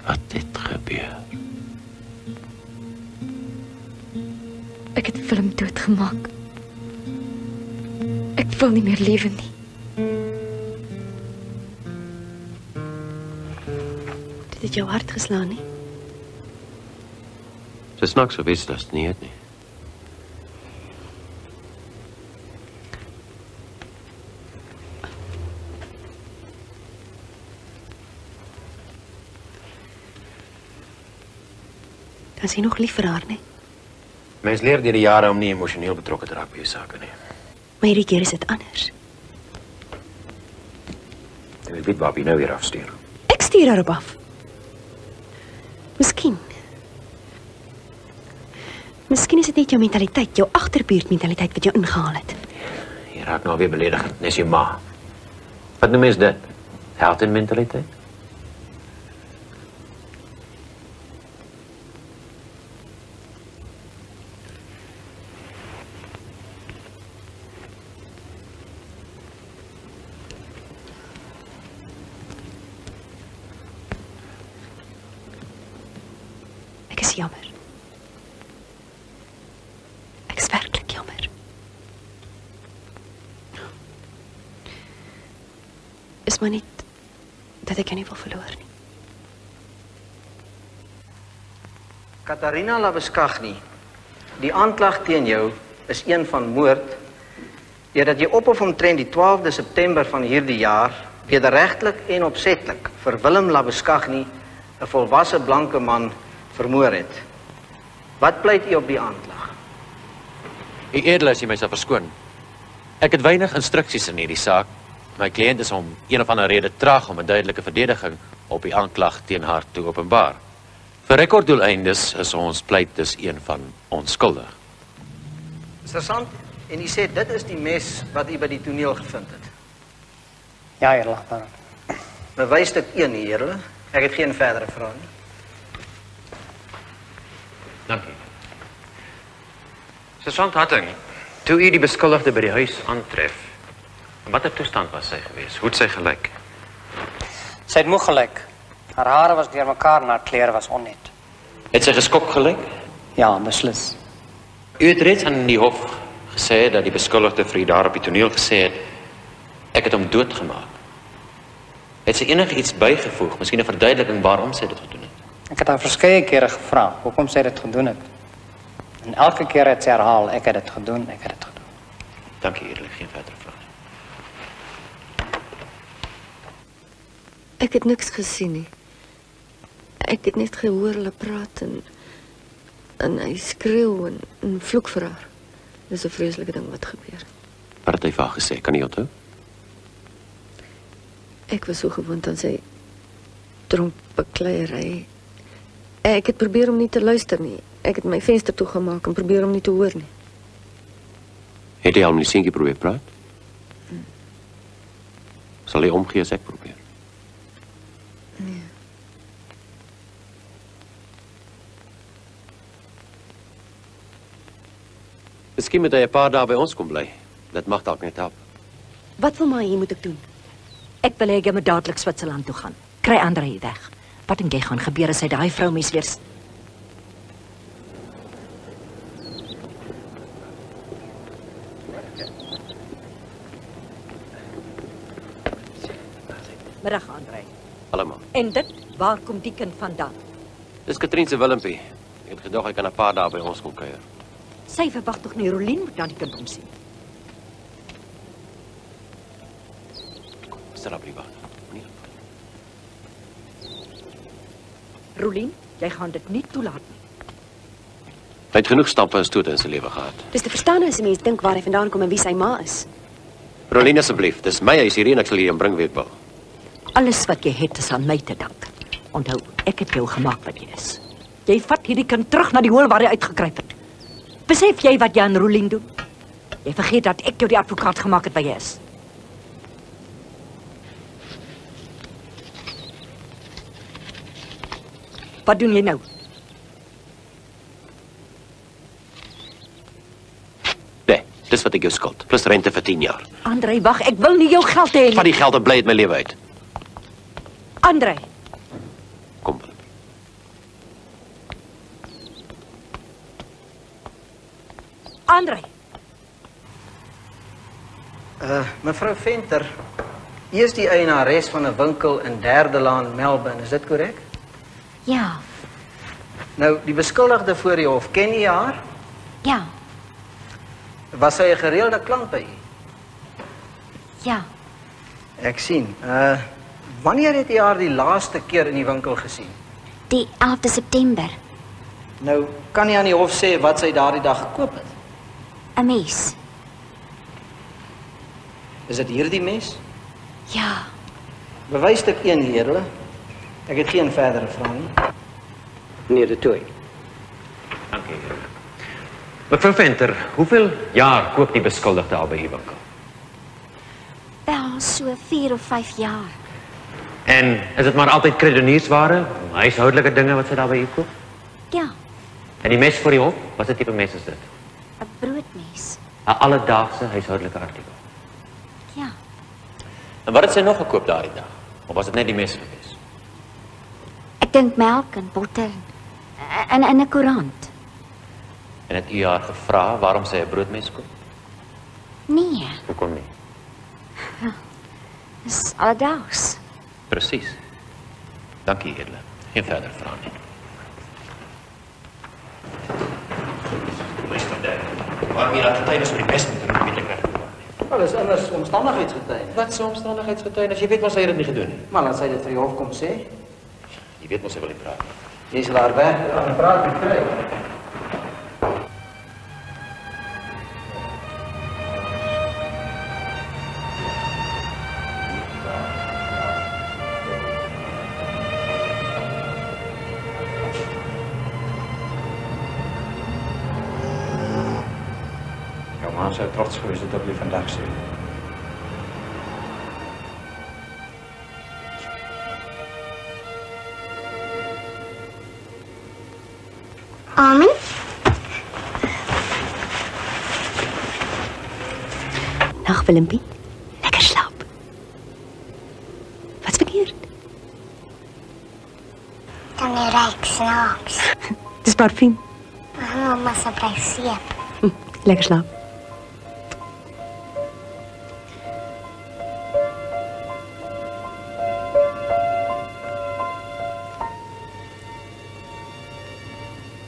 Wat het gebeur? Ek het Willem doodgemaak. Ek wil nie meer lewe nie. Dit het jou hart geslaan, nie? Dis snaaks geweest dat dit nie het nie. Dan is jy nog lief vir haar, nie? Mens leer deur die jare om nie emosioneel betrokke te raak by jou sake nie. Maar hierdie keer is dit anders. Ek weet waar jy nou weer afstuur. Ek stuur daarop af. Miskien is dit net jou mentaliteit, jou agterbuurt mentaliteit wat jou ingehaal het. Jy raak nou weer beledigend, dis jou ma. Wat noem mens dit? Heldenmentaliteit? Ek is jammer. Ek is werklik jammer. Is maar net dat ek jou nie wil verloor nie. Katarina Labeskagni, die aanklag teen jou is een van moord, deurdat jy op of omtrent die 12de September van hierdie jaar wederregtelik en opsetlik vir Willem Labeskagni, 'n volwasse blanke man, vermoor het. Wat pleit u op die aanklag? U edele as jy my sal verskoon. Ek het weinig instruksies in hierdie saak. My kliënt is om een of ander rede traag om 'n duidelike verdediging op die aanklag teen haar te openbaar. Vir rekorddoeleindes is ons pleit dus een van onskuldig. Sergeant, en u sê dit is die mes wat u by die toneel gevind het. Ja, Heer Luitenant. Bewysstuk 1, Heerle. Ek het geen verdere vrae nie. Dankie. Sergeant Hatting, toe u die beskuldigde by die huis aantref, in watter toestand was sy gewees? Hoe het sy gelyk? Sy het moeg gelyk. Haar hare was deurmekaar en haar klere was onnet. Het sy geskok gelyk? Ja, beslis. U het reeds aan die hof gesê dat die beskuldigde vir u daar op die toneel gesê het, ek het hom doodgemaak. Het sy enigiets bygevoeg, miskien 'n verduideliking waarom sy dit gedoen het? Ek het haar verskeie kere gevra hoekom sy dit gedoen het. En elke keer het sy herhaal, ek het dit gedoen, ek het dit gedoen. Dankie, Edele, geen verdere vrae. Ek het niks gesien nie. Ek het net gehoor hulle praat en hy skreeu en vloek vir haar. Dis 'n vreeslike ding wat gebeur. Wat het hy vir haar gesê? Kan jy onthou? Ek was so gewoond aan sy trompekleiery. Ek het probeer om nie te luister nie. Ek het my venster toegemaak en probeer om nie te hoor nie. Het jy al met die seentjie probeer praat? Sal jy omgee as ek probeer? Nee. Miskien moet hy 'n paar dae by ons kom bly. Dit mag dalk net help. Wat wil maar hier moet ek doen? Ek wil hê jy moet dadelik Switserland toe gaan. Kry Andre hier weg. Wat dink jy gaan gebeur as hy daai vroumens weer... Middag, Andre. Allemaal. En dit, waar kom die kind vandaan? Dis Katrien se Willempie. Ek het gedog hy kan 'n paar dae by ons kom kuier. Sy verwag tog nie Rolien moet na die kind omsien. Is daar op nee. Rolien, jy gaan dit nie toelaat nie. Hy het genoeg stappe en stote in sy lewe gehad. Dis te verstaan as 'n mens dink waar hy vandaan kom en wie sy ma is. Rolien, asseblief, dis my huis hier en ek sal hier bring wie ek wil. Alles wat jy het is aan my te dank. Onthou, ek het jou gemaak wat jy is. Jy vat hierdie kind terug na die hool waar hy uitgekruip het. Besef jy wat jy aan Rolien doen? Jy vergeet dat ek jou die advokaat gemaak het waar jy is. Wat doen jy nou? Nee, dis wat ek jou skuld. Plus rente vir 10 jaar. Andre, wag, ek wil nie jou geld hê nie. Vat die geld en bly uit my lewe uit. Andre. Kom. Andre. Mevrou Venter, u is die eienares van 'n winkel in Derde Laan, Melbourne, is dit korrek? Ja. Nou, die beskuldigde voor die hof, ken u haar? Ja. Was sy 'n gereelde klant by u? Ja. Ek sien. Wanneer het u haar die laaste keer in die winkel gesien? Die 11de September. Nou, kan u aan die hof sê wat sy daardie dag gekoop het? 'n Mes. Is dit hierdie mes? Ja. Bewysstuk 1, Heerle. Ek het geen verdere vrae nie. Meneer De Tooy. Dankie. Mevrou Venter, hoeveel jaar koop die beskuldigde al by u winkel? Wel, so 4 of 5 jaar. En is dit maar altyd kredeniersware, huishoudelike dinge wat sy daar by u koop? Ja, En die mes voor die hof, wat se tipe mes is dit? 'n broodmes. 'n alledaagse huishoudelike artikel. Ja. En wat het sy nog gekoop daardie dag? Of was dit net die mes gewees? Ek dink melk en botter en 'n koerant. En het u haar gevra waarom sy 'n broodmes koop? Nee, Hoekom nie? dis alledaags. Presies. Dankie, Edele. Geen verdere vrae nie. Waarom jy dat getuienis vir die mes moet doen, weet ek reg. Wel, is immers omstandigheidsgetuienis. Wat so omstandigheidsgetuienis? Jy weet mos sy het dit nie gedoen nie. Maar laat sy dit vir die hof kom sê. Jy weet mos sy wil nie praat nie. Jy sal haar weg aan die praat kry. gaan sy trots gewees het op die vandag sê. Amen. Nag Willempie. Lekker slaap. Wat's verkeerd? Dan ruik snaaks. Dis parfum. Mamma se seep. Lekker slaap.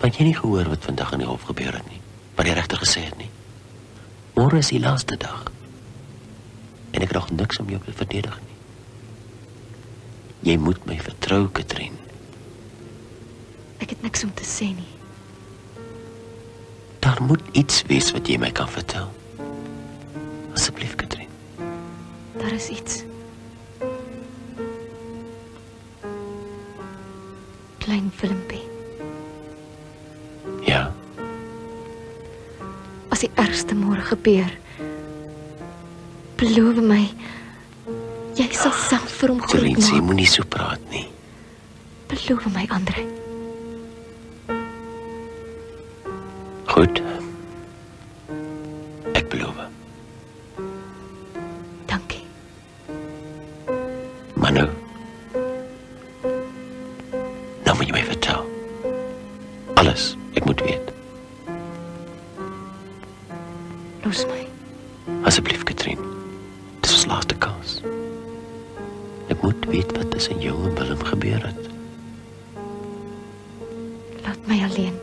Want jy nie gehoor wat vandag in die hof gebeur het nie, wat die regter gesê het nie. Môre is die laaste dag. En ek het nog niks om jou te verdedig nie. Jy moet my vertrou, Katrien. Ek het niks om te sê nie. Daar moet iets wees wat jy my kan vertel. Asseblief, Katrien. Daar is iets. Klein Willempie. Ja. As die ergste môre gebeur, beloof my, jy sal self vir hom groet Katrien, jy maak. moenie so praat nie. Beloof my, Andre. Goed. Ek beloof. Dankie. Maar nou moet jy my vertel. Alles, ek moet weet. Los my. Asseblief, Katrien. Dis ons laaste kans. Ek moet weet wat tussen jou en Willem gebeur het. Laat my alleen.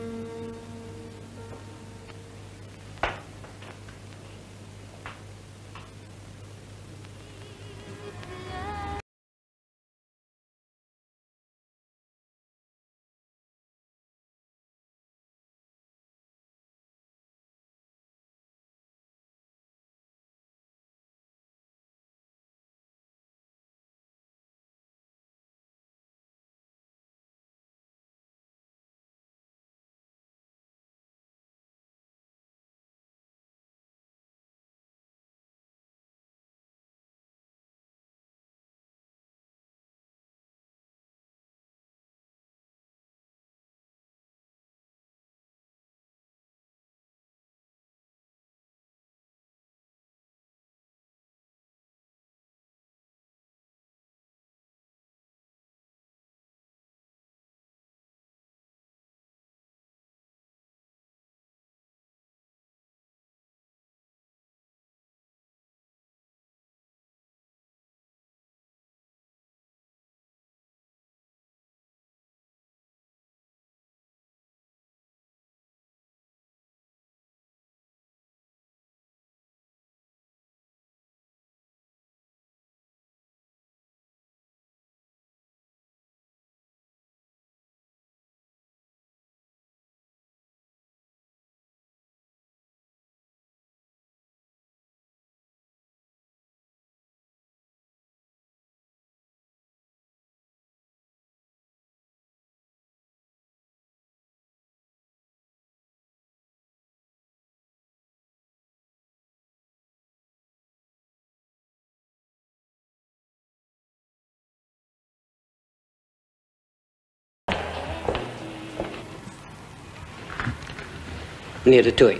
Meneer De Tooy.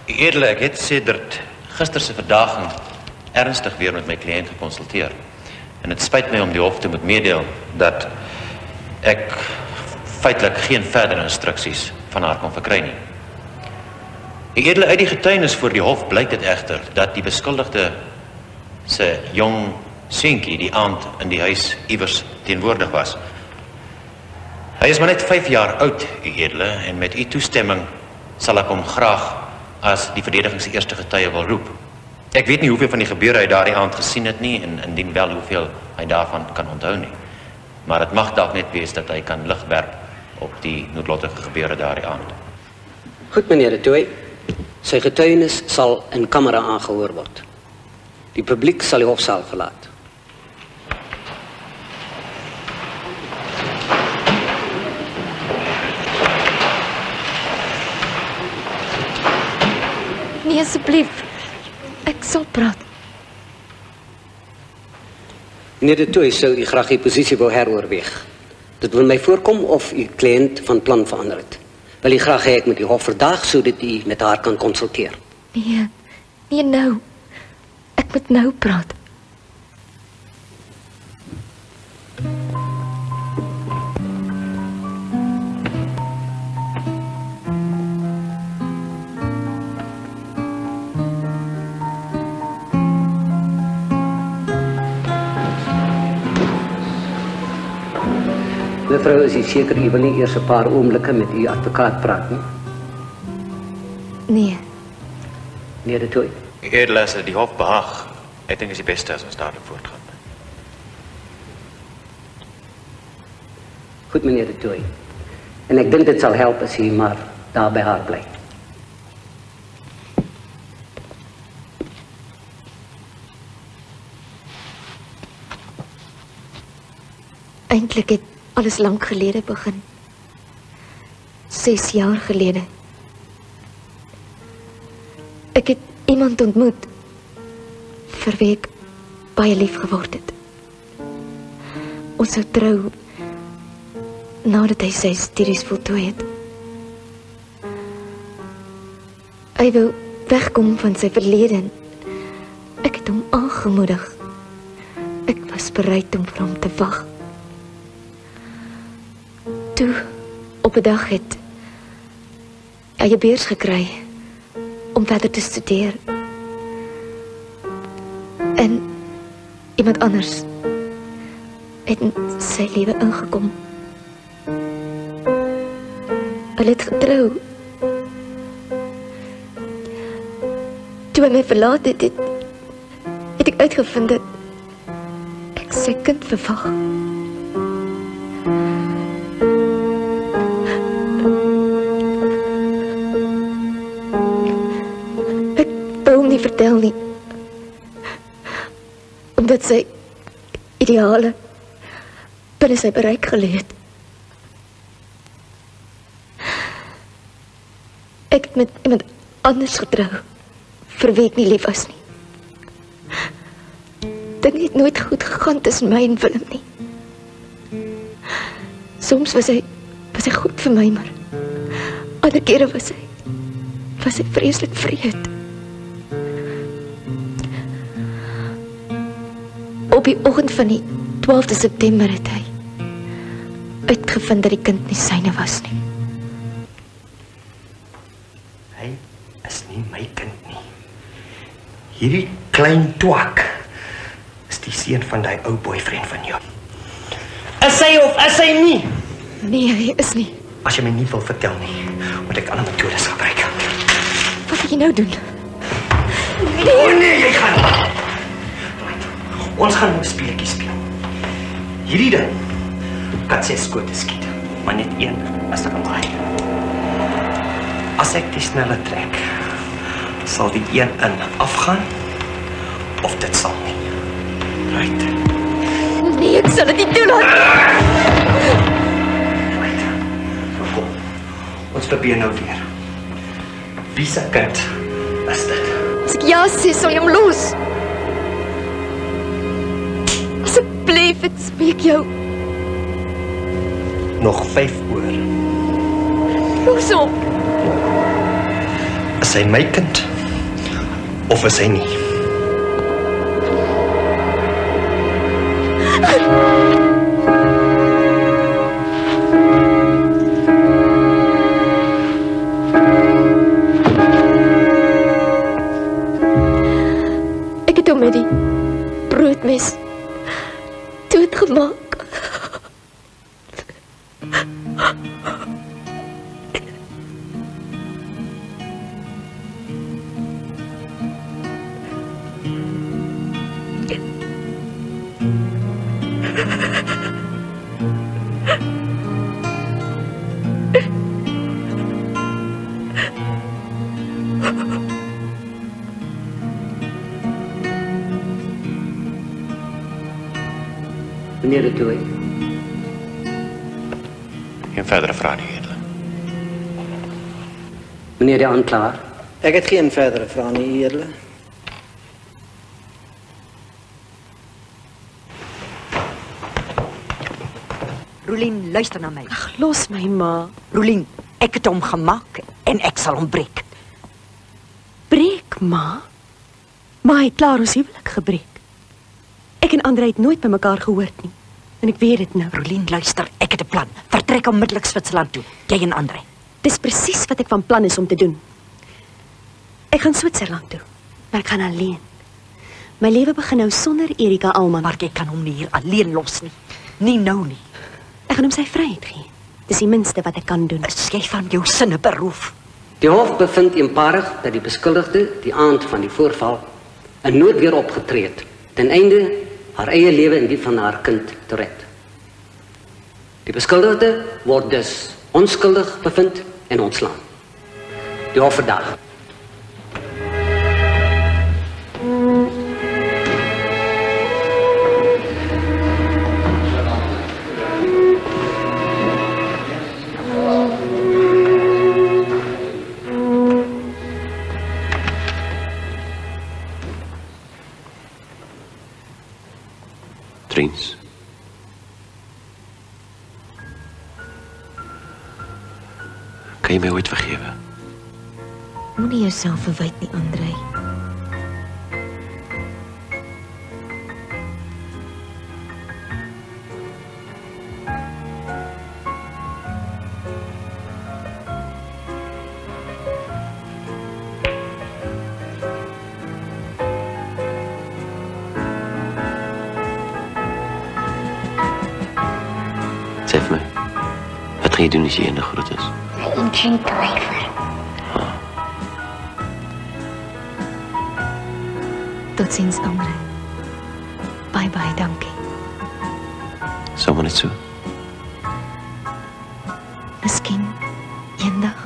Edele, ek het sedert gister se verdaging ernstig weer met my kliënt gekonsulteer. En dit spyt my om die hof te moet meedeel dat ek feitelik geen verdere instruksies van haar kon verkry nie. Edele, uit die getuienis voor die hof blyk dit egter dat die beskuldigde se jong seentjie die aand in die huis iewers teenwoordig was. Hy is maar net 5 jaar oud, edele, en met u toestemming sal ek hom graag as die verdediging se eerste getuie wil roep. Ek weet nie hoeveel van die gebeure hy daardie aand gesien het nie, en indien wel hoeveel hy daarvan kan onthou nie. Maar dit mag dalk net wees dat hy kan lig werp op die noodlottige gebeure daardie aand. Goed, meneer De Tooy. Sy getuienis sal in kamera aangehoor word. Die publiek sal die hofsaal verlaat. Nee, asseblief. Ek sal praat. Meneer de Tooy sou u graag die posisie wou heroorweeg. Dit wil my voorkom of u kliënt van plan verander het. Wil u graag hê ek met die hof vandag sodat u met haar kan konsulteer? Nee nou. Ek moet nou praat. Mevrou, is u seker u wil nie eers 'n paar oomblikke met uw advocaat praat nie? Nee. Meneer de Tooy. Eerder die hof behaag. Ek dink is die beste as ons dadelik voortgaan. Goed, meneer de Tooy. En ek dink dit sal help as u maar daar by haar bly. Eintlik het alles lank gelede begin. 6 jaar gelede. Ek het iemand ontmoet vir wie ek baie lief geword het. Ons sou trou nadat hy sy studies voltooi het. Hy wou wegkom van sy verlede en ek het hom aangemoedig. Ek was bereid om vir hom te wag. Toe, op 'n dag het hy 'n beurs gekry om verder te studeer. En iemand anders het in sy lewe ingekom. Hulle het getrou. Toe hy my verlaat het, het ek uitgevind dat ek sy kind verwag. Nie vertel nie, omdat sy ideale binne sy bereik gelê het. Ek het met iemand anders getrou, vir wie ek nie lief was nie. Dinge het nooit goed gegaan tussen my en Willem nie. Soms was hy goed vir my, maar ander kere was hy vreeslik vreed. Op die oggend van die 12de September het hy uitgevind dat die kind nie syne was nie. Hy is nie my kind nie. Hierdie klein twak is die seun van die ou boyfriend van jou. Is hy of is hy nie? Nee, hy is nie. As jy my nie wil vertel nie, moet ek ander metodes gebruik. Wat wil jy nou doen? Nee, jy gaan nie. Ons gaan nou speletjie speel. Hierdie ding kan 6 skote skiet, maar net een is verlaai. As ek die snelle trek, sal die een in afgaan of dit sal nie. Right? Nee, ek sal dit nie toelaat. Right. Kom. Ons probeer nou weer. Wie se kind is dit? As ek ja sê, sal jy hom los. Asseblief, ek spreek jou. Nog 5 oor. Los hom. Is hy my kind? Of is hy nie? Ek het hom met die broodmes doodgemaak. Meneer de Tooy. Geen verdere vrae nie, Edele. Meneer de aanklaer, Ek het geen verdere vrae nie, edele. Rolien, luister na my. Ag, los my, ma. Rolien, ek het hom gemaak en ek sal hom breek. Breek, ma? Ma het klaar ons huwelik gebreek. Ek en Andre het nooit by mekaar gehoord nie. En ek weet dit nou. Rolien, luister, ek het 'n plan. Vertrek onmiddellik Switserland toe, jy en Andre. Dis presies wat ek van plan is om te doen. Ek gaan Switserland toe, maar ek gaan alleen. My lewe begin nou sonder Erika Alman. Maar jy kan hom nie hier alleen los nie. Nie nou nie. Ek gaan hom sy vryheid gee. Dis die minste wat ek kan doen. Is jy van jou sinne beroof? Die hof bevind eenparig dat die beskuldigde die aand van die voorval 'n noodweer opgetree het, ten einde haar eie lewe en die van haar kind te red. Die beskuldigde word dus onskuldig bevind en ontslaan. Die hof verdaag. Triens. Kan jy my ooit vergewe? Moenie jouself verwyd nie, Andre. Sê vir my, wat gaan jy doen as jy eendag groot is? Een drink lever. Totsiens, Andre. Bye bye, dankie. Sommer net so. Miskien eendag.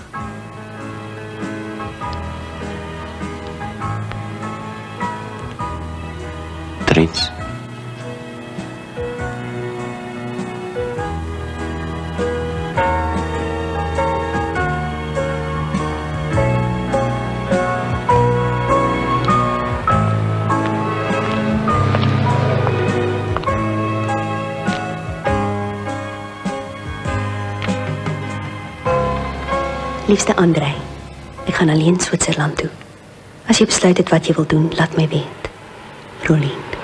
Triens. Liefste Andre, ek gaan alleen Switserland toe. As jy besluit het wat jy wil doen, laat my weet. Rolien.